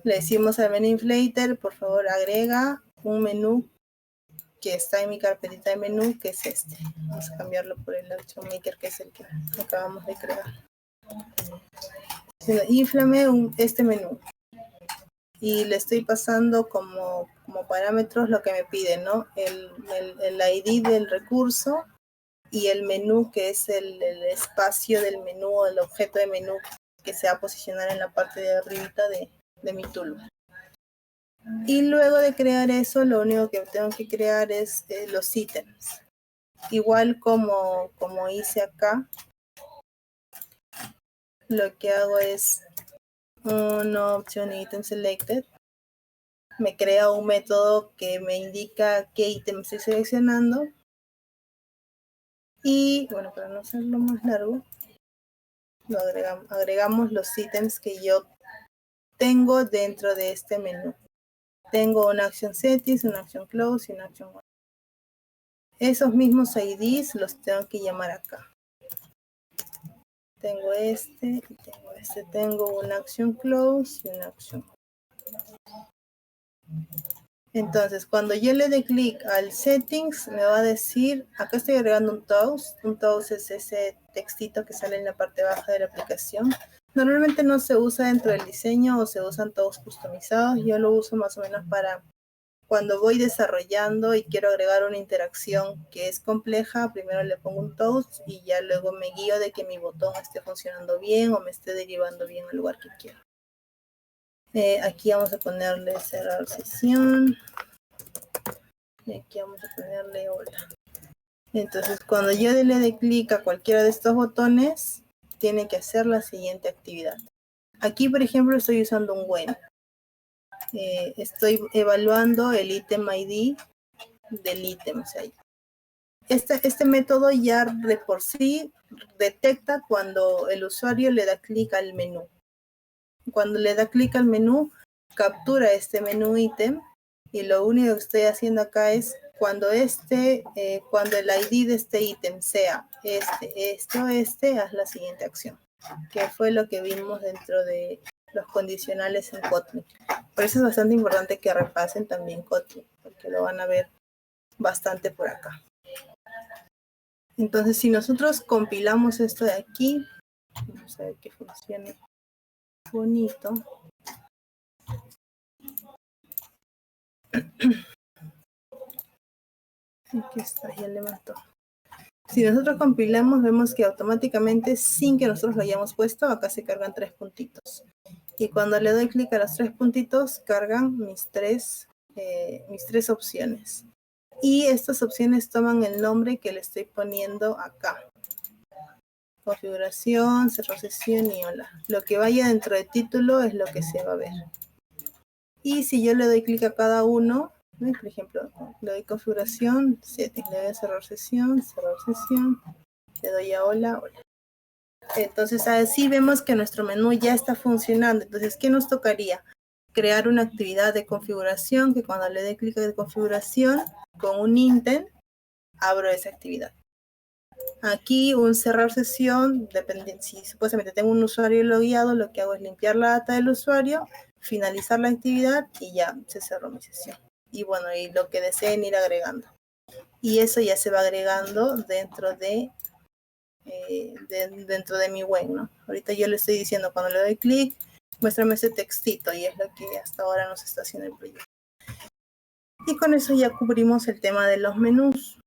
Le decimos al menú inflator, por favor, agrega un menú que está en mi carpetita de menú, que es este. Vamos a cambiarlo por el Action Maker, que es el que acabamos de crear. Inflame este menú. Y le estoy pasando como parámetros lo que me pide, ¿no? El ID del recurso y el menú, que es el espacio del menú o el objeto de menú que se va a posicionar en la parte de arribita de mi toolbar. Y luego de crear eso, lo único que tengo que crear es los ítems. Igual como hice acá, lo que hago es una opción item selected. Me crea un método que me indica qué ítem estoy seleccionando. Y bueno, para no hacerlo más largo, agregamos los ítems que yo tengo dentro de este menú. Tengo una acción settings, una acción close y una acción one. Esos mismos IDs los tengo que llamar acá. Tengo este y tengo este. Tengo una acción close y una acción. Entonces, cuando yo le dé clic al settings, me va a decir, acá estoy agregando un toast. Un toast es ese textito que sale en la parte baja de la aplicación. Normalmente no se usa dentro del diseño o se usan todos customizados. Yo lo uso más o menos para cuando voy desarrollando y quiero agregar una interacción que es compleja. Primero le pongo un toast y ya luego me guío de que mi botón esté funcionando bien o me esté derivando bien al lugar que quiero. Aquí vamos a ponerle cerrar sesión. Y aquí vamos a ponerle hola. Entonces, cuando yo le dé clic a cualquiera de estos botones, tiene que hacer la siguiente actividad. Aquí, por ejemplo, estoy usando un when. Estoy evaluando el ítem ID del ítem. O sea, este método ya de por sí detecta cuando el usuario le da clic al menú. Cuando le da clic al menú, captura este menú ítem, y lo único que estoy haciendo acá es cuando el ID de este ítem sea este o este, haz la siguiente acción, que fue lo que vimos dentro de los condicionales en Kotlin. Por eso es bastante importante que repasen también Kotlin, porque lo van a ver bastante por acá. Entonces, si nosotros compilamos esto de aquí, vamos a ver que funcione bonito. Aquí está, ya levantó. Si nosotros compilamos, vemos que automáticamente, sin que nosotros lo hayamos puesto, acá se cargan 3 puntitos. Y cuando le doy clic a los 3 puntitos, cargan mis tres opciones. Y estas opciones toman el nombre que le estoy poniendo acá. Configuración, cerrar sesión y hola. Lo que vaya dentro de título es lo que se va a ver. Y si yo le doy clic a cada uno, ¿no? Por ejemplo, le doy configuración, settings, le doy a cerrar sesión, le doy a hola, hola. Entonces así vemos que nuestro menú ya está funcionando. Entonces, ¿qué nos tocaría? Crear una actividad de configuración que cuando le dé clic de configuración con un intent, abro esa actividad. Aquí un cerrar sesión, depende, si supuestamente tengo un usuario logueado, lo que hago es limpiar la data del usuario, finalizar la actividad y ya se cerró mi sesión. Y bueno, y lo que deseen ir agregando. Y eso ya se va agregando dentro de mi web, ¿no? Ahorita yo le estoy diciendo, cuando le doy clic, muéstrame ese textito y es lo que hasta ahora nos está haciendo el proyecto. Y con eso ya cubrimos el tema de los menús,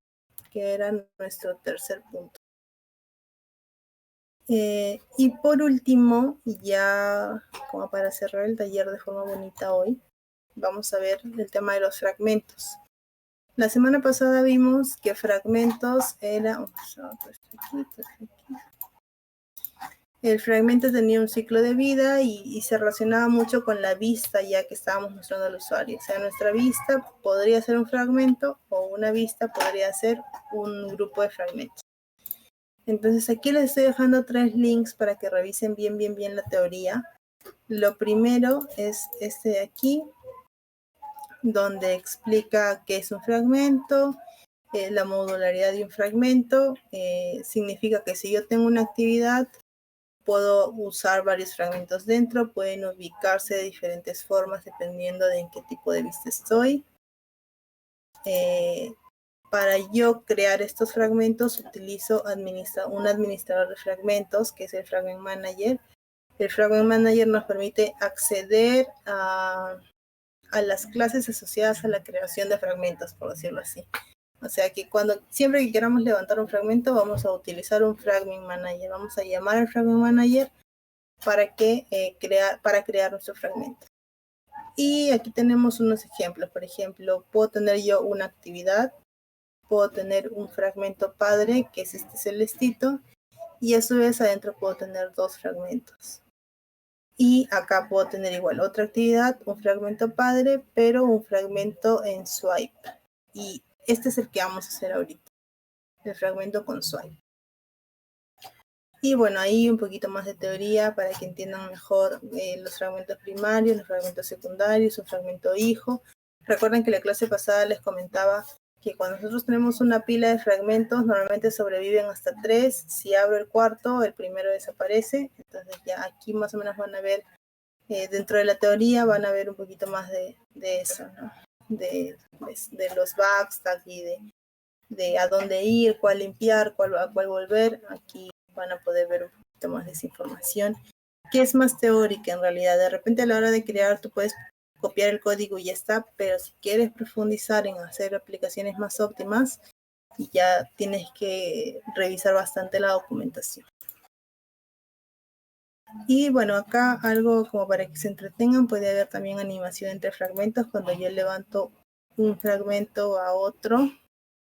que era nuestro tercer punto. Y por último, ya como para cerrar el taller de forma bonita hoy, vamos a ver el tema de los fragmentos. La semana pasada vimos que fragmentos era... El fragmento tenía un ciclo de vida y se relacionaba mucho con la vista ya que estábamos mostrando al usuario. O sea, nuestra vista podría ser un fragmento o una vista podría ser un grupo de fragmentos. Entonces aquí les estoy dejando 3 links para que revisen bien la teoría. Lo primero es este de aquí, donde explica qué es un fragmento. La modularidad de un fragmento significa que si yo tengo una actividad, puedo usar varios fragmentos dentro, pueden ubicarse de diferentes formas dependiendo de en qué tipo de vista estoy. Para yo crear estos fragmentos utilizo un administrador de fragmentos, que es el Fragment Manager. El Fragment Manager nos permite acceder a las clases asociadas a la creación de fragmentos, por decirlo así. O sea que siempre que queramos levantar un fragmento, vamos a utilizar un Fragment Manager. Vamos a llamar al Fragment Manager para crear nuestro fragmento. Y aquí tenemos unos ejemplos. Por ejemplo, puedo tener yo una actividad, puedo tener un fragmento padre, que es este celestito, y a su vez adentro puedo tener 2 fragmentos. Y acá puedo tener igual otra actividad, un fragmento padre, pero un fragmento en swipe. Y este es el que vamos a hacer ahorita, el fragmento con swipe. Y bueno, ahí un poquito más de teoría para que entiendan mejor los fragmentos primarios, los fragmentos secundarios, un fragmento hijo. Recuerden que la clase pasada les comentaba que cuando nosotros tenemos una pila de fragmentos, normalmente sobreviven hasta 3. Si abro el cuarto, el primero desaparece. Entonces ya aquí más o menos van a ver, dentro de la teoría van a ver un poquito más de eso, ¿no? De los backstacks y de a dónde ir, cuál limpiar, a cuál volver. Aquí van a poder ver un poquito más de esa información, que es más teórica en realidad. De repente a la hora de crear tú puedes copiar el código y ya está, pero si quieres profundizar en hacer aplicaciones más óptimas, ya tienes que revisar bastante la documentación. Y bueno, acá algo como para que se entretengan, puede haber también animación entre fragmentos. Cuando yo levanto un fragmento a otro,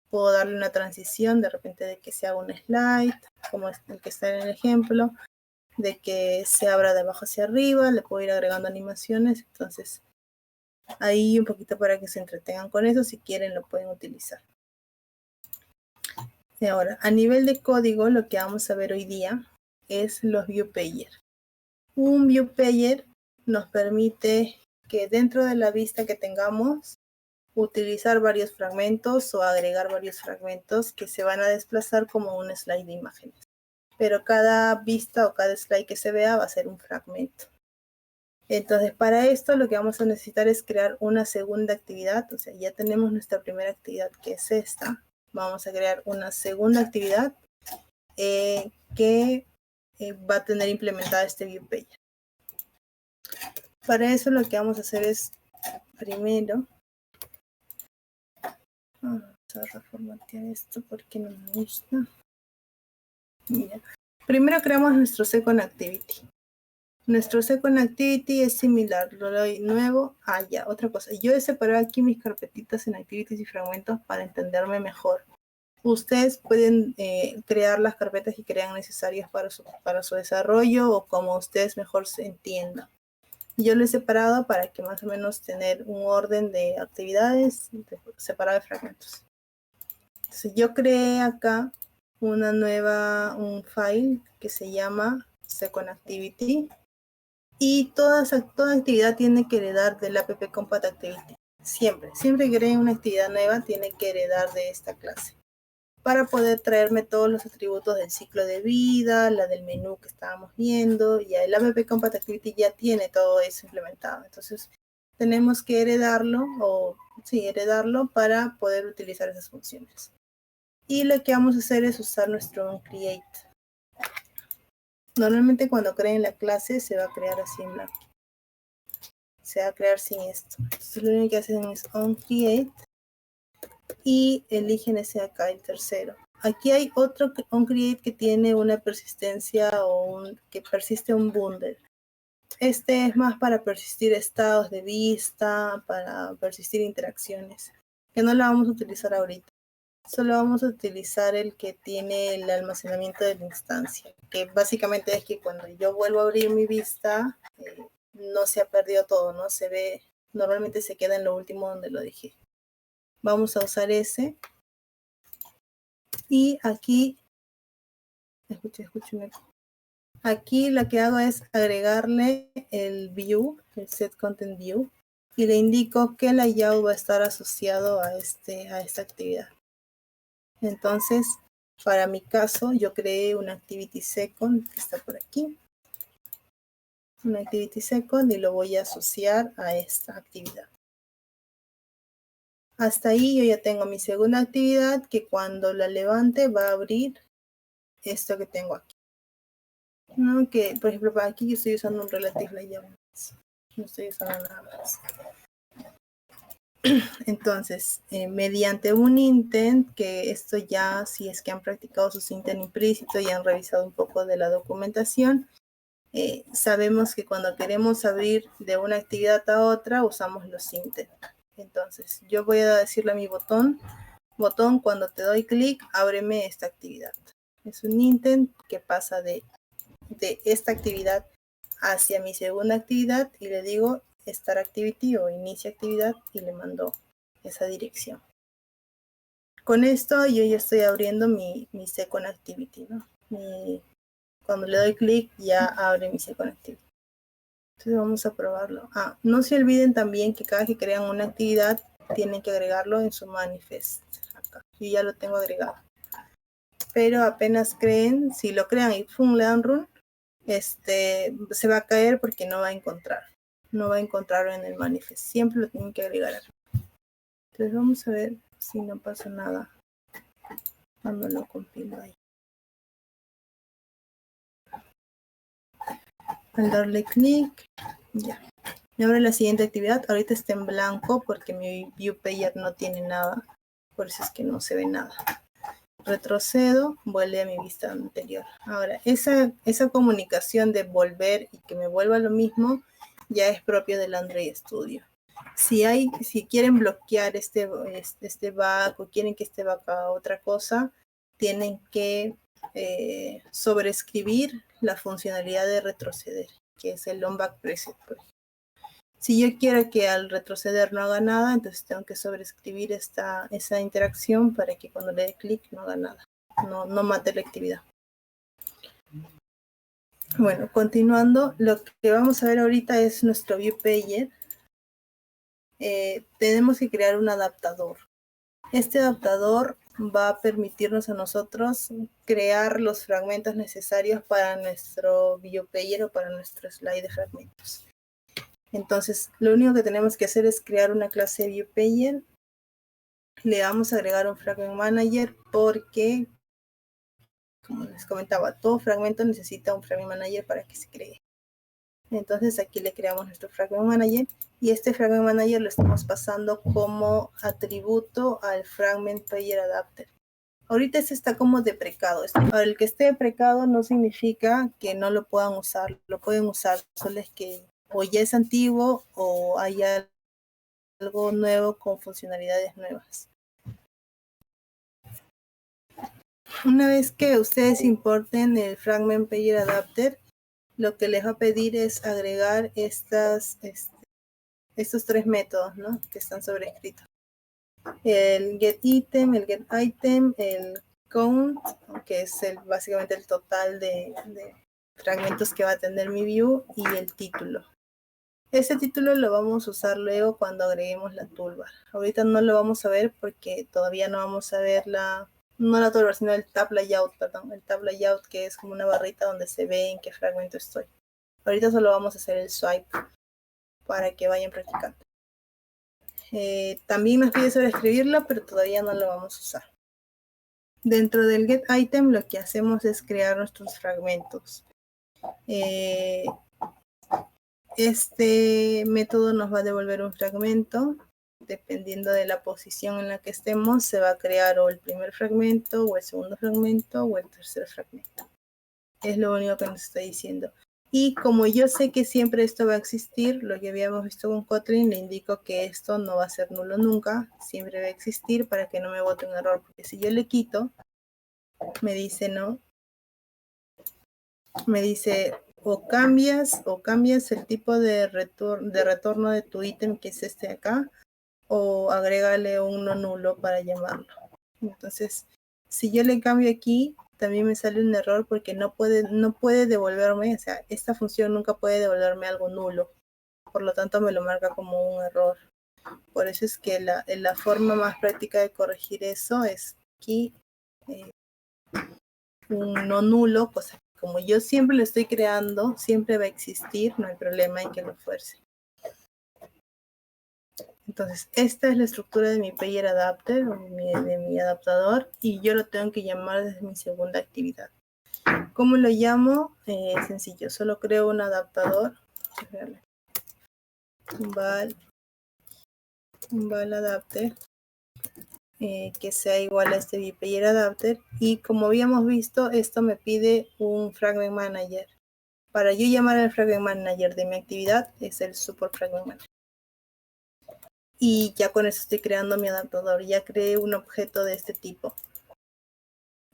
puedo darle una transición, de repente de que se haga un slide, como el que está en el ejemplo, de que se abra de abajo hacia arriba, le puedo ir agregando animaciones. Entonces, ahí un poquito para que se entretengan con eso, si quieren lo pueden utilizar. Y ahora, a nivel de código, lo que vamos a ver hoy día es los ViewPager. Un ViewPager nos permite que dentro de la vista que tengamos, utilizar varios fragmentos o agregar varios fragmentos que se van a desplazar como un slide de imágenes. Pero cada vista o cada slide que se vea va a ser un fragmento. Entonces, para esto lo que vamos a necesitar es crear una segunda actividad. O sea, ya tenemos nuestra primera actividad, que es esta. Vamos a crear una segunda actividad que va a tener implementada este ViewPager. Para eso lo que vamos a hacer es, primero, a reformatear esto porque no me gusta. Mira. Primero creamos nuestro Second Activity. Nuestro Second Activity es similar. Lo doy nuevo. Ya, otra cosa. Yo he separado aquí mis carpetitas en activities y fragmentos para entenderme mejor. Ustedes pueden crear las carpetas que crean necesarias para su desarrollo o como ustedes mejor se entiendan. Yo lo he separado para que más o menos tener un orden de actividades separado de fragmentos. Entonces yo creé acá un file que se llama Second Activity y toda actividad tiene que heredar del app compat activity. Siempre que creen una actividad nueva tiene que heredar de esta clase para poder traerme todos los atributos del ciclo de vida, la del menú que estábamos viendo. Ya el app compat activity ya tiene todo eso implementado. Entonces tenemos que heredarlo para poder utilizar esas funciones. Y lo que vamos a hacer es usar nuestro onCreate. Normalmente cuando creen la clase se va a crear así en blanco. Se va a crear sin esto. Entonces lo único que hacen es onCreate y eligen ese acá, el tercero. Aquí hay otro onCreate que tiene una persistencia que persiste un bundle. Este es más para persistir estados de vista, para persistir interacciones, que no la vamos a utilizar ahorita. Solo vamos a utilizar el que tiene el almacenamiento de la instancia, que básicamente es que cuando yo vuelvo a abrir mi vista, no se ha perdido todo, ¿no? Se ve, normalmente se queda en lo último donde lo dejé. Vamos a usar ese. Y aquí, escucho un eco. Aquí lo que hago es agregarle el view, el set content view, y le indico que el layout va a estar asociado a esta actividad. Entonces, para mi caso, yo creé una activity second que está por aquí. Una activity second y lo voy a asociar a esta actividad. Hasta ahí yo ya tengo mi segunda actividad que cuando la levante va a abrir esto que tengo aquí. ¿No? Que, por ejemplo, para aquí yo estoy usando un relative layout. No estoy usando nada más. Entonces, mediante un intent, que esto ya, si es que han practicado sus intent implícito y han revisado un poco de la documentación, sabemos que cuando queremos abrir de una actividad a otra, usamos los intent. Entonces, yo voy a decirle a mi botón, cuando te doy clic, ábreme esta actividad. Es un intent que pasa de esta actividad hacia mi segunda actividad y le digo start activity o inicia actividad y le mando esa dirección. Con esto yo ya estoy abriendo mi second activity, ¿no? Cuando le doy clic ya abre mi second activity. Entonces vamos a probarlo. No se olviden también que cada que crean una actividad tienen que agregarlo en su manifest. Acá. Yo ya lo tengo agregado. Pero apenas creen, si lo crean y le dan run, se va a caer porque no va a encontrar. No va a encontrarlo en el manifest. Siempre lo tienen que agregar. Entonces vamos a ver si no pasa nada cuando lo compilo ahí. Al darle clic, ya. Me abre la siguiente actividad. Ahorita está en blanco porque mi viewPager no tiene nada. Por eso es que no se ve nada. Retrocedo, vuelve a mi vista anterior. Ahora, esa comunicación de volver y que me vuelva lo mismo ya es propio del Android Studio. Si quieren bloquear este bug o quieren que este bug haga otra cosa, tienen que sobreescribir la funcionalidad de retroceder, que es el on-back preset. Si yo quiero que al retroceder no haga nada, entonces tengo que sobreescribir esa interacción para que cuando le dé clic no haga nada, no mate la actividad. Bueno, continuando, lo que vamos a ver ahorita es nuestro viewPager. Tenemos que crear un adaptador. Este adaptador va a permitirnos a nosotros crear los fragmentos necesarios para nuestro viewPager o para nuestro slide de fragmentos. Entonces, lo único que tenemos que hacer es crear una clase de viewPager. Le vamos a agregar un fragment manager porque, como les comentaba, todo fragmento necesita un fragment manager para que se cree. Entonces aquí le creamos nuestro Fragment Manager y este Fragment Manager lo estamos pasando como atributo al Fragment Payer Adapter. Ahorita este está como deprecado. Ahora, el que esté deprecado no significa que no lo puedan usar. Lo pueden usar, solo es que o ya es antiguo o hay algo nuevo con funcionalidades nuevas. Una vez que ustedes importen el Fragment Payer Adapter, lo que les va a pedir es agregar estos tres métodos, ¿no? Que están sobrescritos. El getItem, el getItem, el count, que es básicamente el total de fragmentos que va a tener mi view, y el título. Ese título lo vamos a usar luego cuando agreguemos la toolbar. Ahorita no lo vamos a ver porque todavía no vamos a ver no la toolbar, sino el tab layout, perdón. El tab layout, que es como una barrita donde se ve en qué fragmento estoy. Ahorita solo vamos a hacer el swipe para que vayan practicando. También nos pide sobreescribirlo, pero todavía no lo vamos a usar. Dentro del getItem lo que hacemos es crear nuestros fragmentos. Este método nos va a devolver un fragmento. Dependiendo de la posición en la que estemos, se va a crear o el primer fragmento, o el segundo fragmento, o el tercer fragmento. Es lo único que nos está diciendo. Y como yo sé que siempre esto va a existir, lo que habíamos visto con Kotlin, le indico que esto no va a ser nulo nunca, siempre va a existir para que no me bote un error, porque si yo le quito, me dice no, me dice o cambias el tipo de retorno de tu ítem, que es este de acá, o agrégale un no nulo para llamarlo. Entonces, si yo le cambio aquí, también me sale un error porque no puede devolverme, o sea, esta función nunca puede devolverme algo nulo. Por lo tanto, me lo marca como un error. Por eso es que la forma más práctica de corregir eso es aquí un no nulo, cosa que como yo siempre lo estoy creando, siempre va a existir, no hay problema en que lo fuerce. Entonces, esta es la estructura de mi Payer Adapter, de mi adaptador, y yo lo tengo que llamar desde mi segunda actividad. ¿Cómo lo llamo? Sencillo, solo creo un adaptador. Un val adapter, que sea igual a este vPayer Adapter, y como habíamos visto, esto me pide un Fragment Manager. Para yo llamar al Fragment Manager de mi actividad, es el Support Fragment Manager. Y ya con eso estoy creando mi adaptador. Ya creé un objeto de este tipo.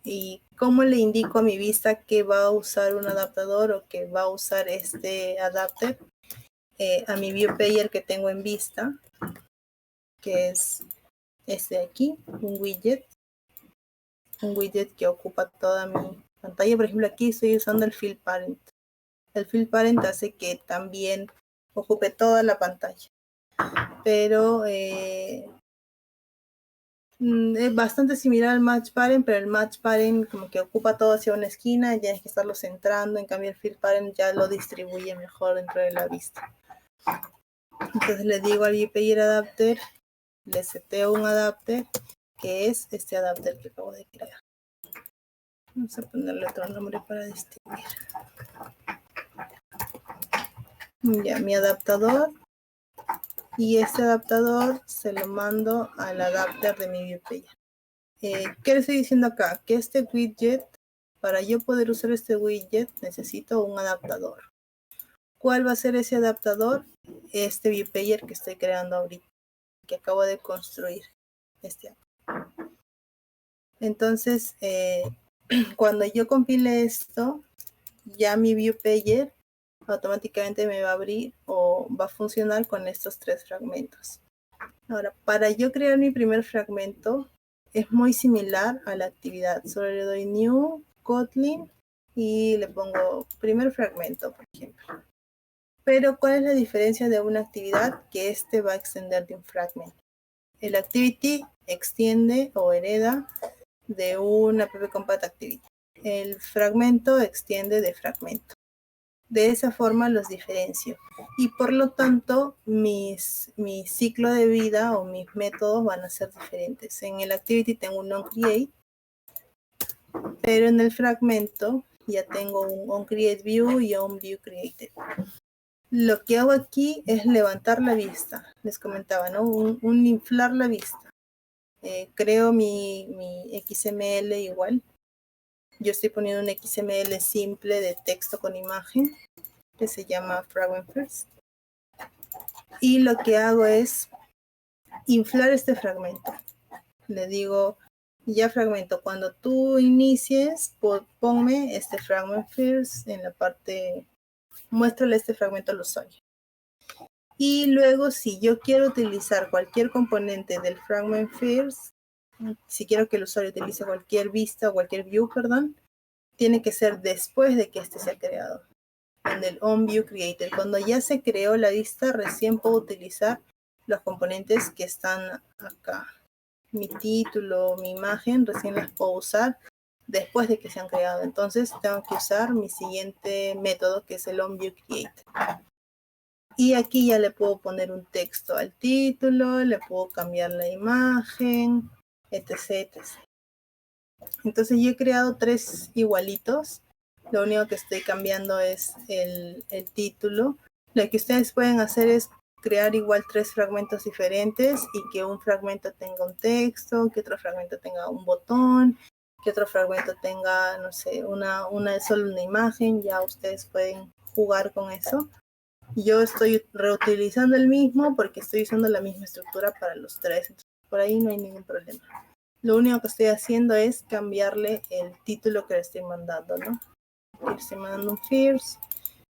¿Y cómo le indico a mi vista que va a usar un adaptador o que va a usar este adapter? A mi viewPayer que tengo en vista, que es este de aquí, un widget que ocupa toda mi pantalla. Por ejemplo, aquí estoy usando el Field Parent. El Field Parent hace que también ocupe toda la pantalla. Pero es bastante similar al Match Parent, pero el Match Parent como que ocupa todo hacia una esquina y tienes que estarlo centrando. En cambio, el Field Parent ya lo distribuye mejor dentro de la vista. Entonces le digo al vPayer Adapter, le seteo un adapter, que es este adapter que acabo de crear. Vamos a ponerle otro nombre para distinguir. Ya, mi adaptador. Y este adaptador se lo mando al adapter de mi viewPayer. ¿Qué le estoy diciendo acá? Que este widget, para yo poder usar este widget, necesito un adaptador. ¿Cuál va a ser ese adaptador? Este viewPayer que estoy creando ahorita, que acabo de construir. Entonces, cuando yo compile esto, ya mi viewPayer automáticamente me va a abrir o va a funcionar con estos tres fragmentos. Ahora, para yo crear mi primer fragmento, es muy similar a la actividad. Solo le doy New, Kotlin y le pongo primer fragmento, por ejemplo. Pero, ¿cuál es la diferencia de una actividad? Que este va a extender de un fragmento. El activity extiende o hereda de una app compat activity. El fragmento extiende de fragmento. De esa forma los diferencio. Y por lo tanto, mi ciclo de vida o mis métodos van a ser diferentes. En el activity tengo un onCreate, pero en el fragmento ya tengo un onCreateView y un ViewCreated. Lo que hago aquí es levantar la vista. Les comentaba, ¿no? Un inflar la vista. Creo mi XML igual. Yo estoy poniendo un XML simple de texto con imagen que se llama Fragment First. Y lo que hago es inflar este fragmento. Le digo, ya fragmento, cuando tú inicies, ponme este Fragment First en la parte, muéstrale este fragmento al usuario. Y luego, si yo quiero utilizar cualquier componente del Fragment First, si quiero que el usuario utilice cualquier vista o cualquier view, perdón, tiene que ser después de que este se ha creado, en el onView Created. Cuando ya se creó la vista, recién puedo utilizar los componentes que están acá. Mi título, mi imagen, recién las puedo usar después de que se han creado. Entonces tengo que usar mi siguiente método, que es el onView Created. Y aquí ya le puedo poner un texto al título, le puedo cambiar la imagen, etc. Entonces yo he creado 3 igualitos. Lo único que estoy cambiando es el título. Lo que ustedes pueden hacer es crear igual 3 fragmentos diferentes y que un fragmento tenga un texto, que otro fragmento tenga un botón, que otro fragmento tenga, no sé, solo una imagen. Ya ustedes pueden jugar con eso. Yo estoy reutilizando el mismo porque estoy usando la misma estructura para los 3. Entonces, por ahí no hay ningún problema. Lo único que estoy haciendo es cambiarle el título que le estoy mandando, ¿no? Le estoy mandando un first,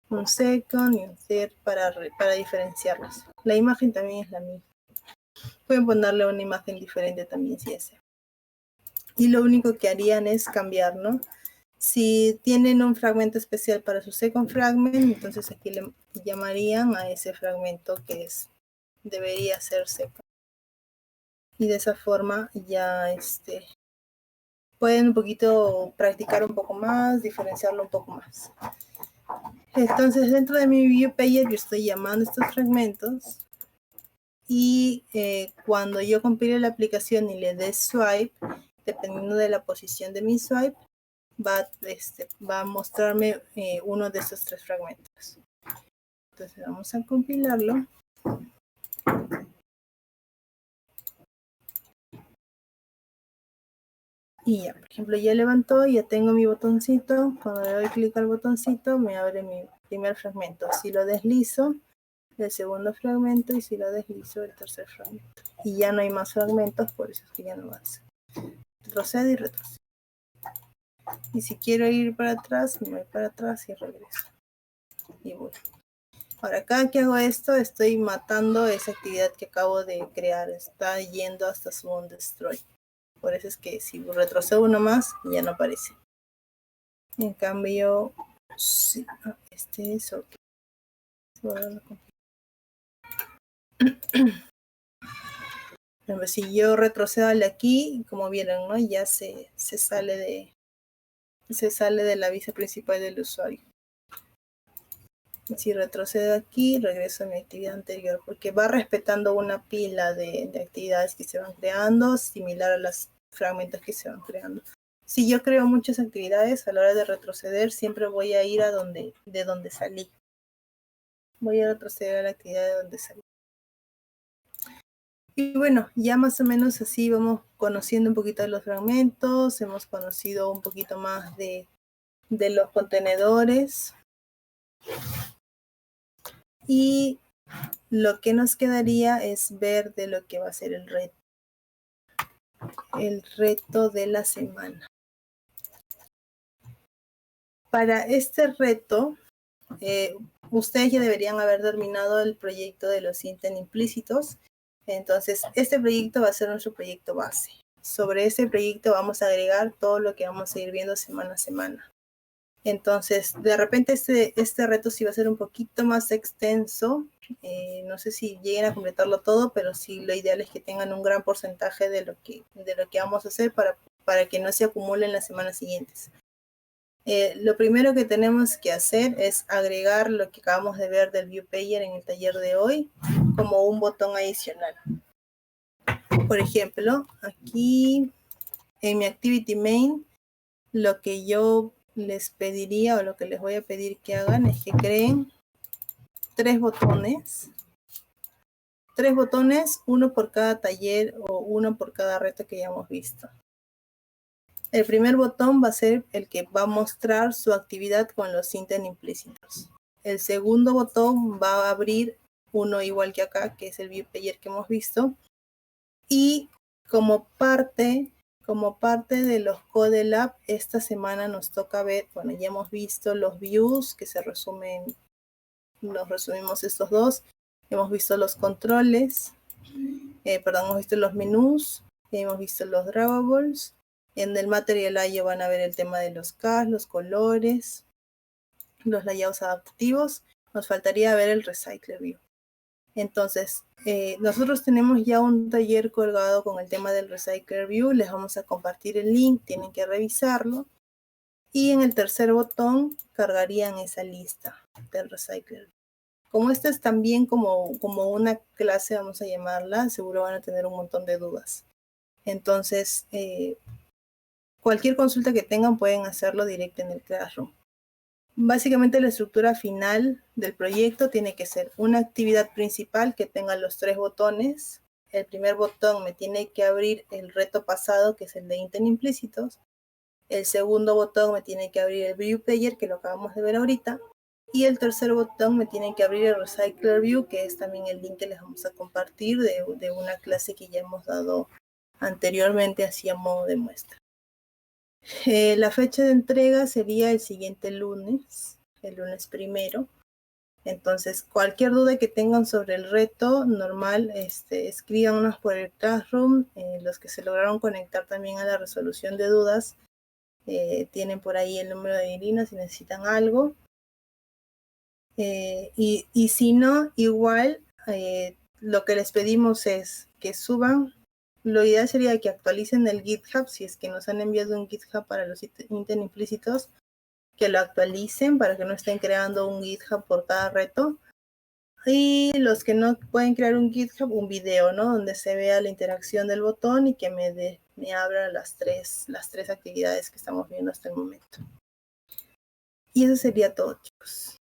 un second y un third para diferenciarlos. La imagen también es la misma. Pueden ponerle una imagen diferente también si desea. Y lo único que harían es cambiar, ¿no? Si tienen un fragmento especial para su second fragment, entonces aquí le llamarían a ese fragmento que debería ser second. Y de esa forma ya pueden un poquito practicar un poco más, diferenciarlo un poco más. Entonces dentro de mi view pager yo estoy llamando estos fragmentos y cuando yo compile la aplicación y le dé swipe, dependiendo de la posición de mi swipe, va a mostrarme uno de estos 3 fragmentos. Entonces vamos a compilarlo. Y ya, por ejemplo, ya levantó, ya tengo mi botoncito. Cuando le doy clic al botoncito, me abre mi primer fragmento. Si lo deslizo, el segundo fragmento, y si lo deslizo, el tercer fragmento. Y ya no hay más fragmentos, por eso es que ya no avanza. Retrocedo y retrocedo. Y si quiero ir para atrás, me voy para atrás y regreso. Y voy. Ahora, cada que hago esto, estoy matando esa actividad que acabo de crear. Está yendo hasta su on destroy. Por eso es que si retrocedo uno más, ya no aparece. En cambio, sí, es ok. Si yo retrocedo al de aquí, como vieron, ¿no? Ya se sale de la vista principal del usuario. Si retrocedo aquí, regreso a mi actividad anterior, porque va respetando una pila de actividades que se van creando, similar a los fragmentos que se van creando. Si yo creo muchas actividades, a la hora de retroceder, siempre voy a ir de donde salí. Voy a retroceder a la actividad de donde salí. Y bueno, ya más o menos así vamos conociendo un poquito de los fragmentos, hemos conocido un poquito más de los contenedores. Y lo que nos quedaría es ver de lo que va a ser el reto de la semana. Para este reto, ustedes ya deberían haber terminado el proyecto de los intent implícitos. Entonces, este proyecto va a ser nuestro proyecto base. Sobre ese proyecto vamos a agregar todo lo que vamos a ir viendo semana a semana. Entonces, de repente este reto sí va a ser un poquito más extenso. No sé si lleguen a completarlo todo, pero sí lo ideal es que tengan un gran porcentaje de lo que vamos a hacer para que no se acumulen las semanas siguientes. Lo primero que tenemos que hacer es agregar lo que acabamos de ver del View Pager en el taller de hoy como un botón adicional. Por ejemplo, aquí en mi Activity Main, lo que yo les pediría o lo que les voy a pedir que hagan es que creen 3 botones, uno por cada taller o uno por cada reto que ya hemos visto. El primer botón va a ser el que va a mostrar su actividad con los intent implícitos. El segundo botón va a abrir uno igual que acá, que es el View Player que hemos visto. Y como parte de los Code Lab, esta semana nos toca ver, bueno, ya hemos visto los views que se resumen, nos resumimos estos dos. Hemos visto los controles, hemos visto los menús, hemos visto los dragables. En el Material I van a ver el tema de los CAS, los colores, los layouts adaptativos. Nos faltaría ver el Recycler View. Entonces, nosotros tenemos ya un taller colgado con el tema del Recycler View. Les vamos a compartir el link, tienen que revisarlo. Y en el tercer botón cargarían esa lista del Recycler View. Como esta es también como una clase, vamos a llamarla, seguro van a tener un montón de dudas. Entonces, cualquier consulta que tengan pueden hacerlo directo en el Classroom. Básicamente la estructura final del proyecto tiene que ser una actividad principal que tenga los 3 botones. El primer botón me tiene que abrir el reto pasado, que es el de intent implícitos. El segundo botón me tiene que abrir el View Player, que lo acabamos de ver ahorita. Y el tercer botón me tiene que abrir el Recycler View, que es también el link que les vamos a compartir de una clase que ya hemos dado anteriormente, así a modo de muestra. La fecha de entrega sería el siguiente lunes, el lunes 1. Entonces, cualquier duda que tengan sobre el reto, normal, escríbanos por el Classroom. Los que se lograron conectar también a la resolución de dudas, tienen por ahí el número de Irina si necesitan algo. Y si no, igual, lo que les pedimos es que suban. Lo ideal sería que actualicen el GitHub, si es que nos han enviado un GitHub para los intent implícitos, que lo actualicen para que no estén creando un GitHub por cada reto. Y los que no pueden crear un GitHub, un video, ¿no? Donde se vea la interacción del botón y que me abra las tres actividades que estamos viendo hasta el momento. Y eso sería todo, chicos.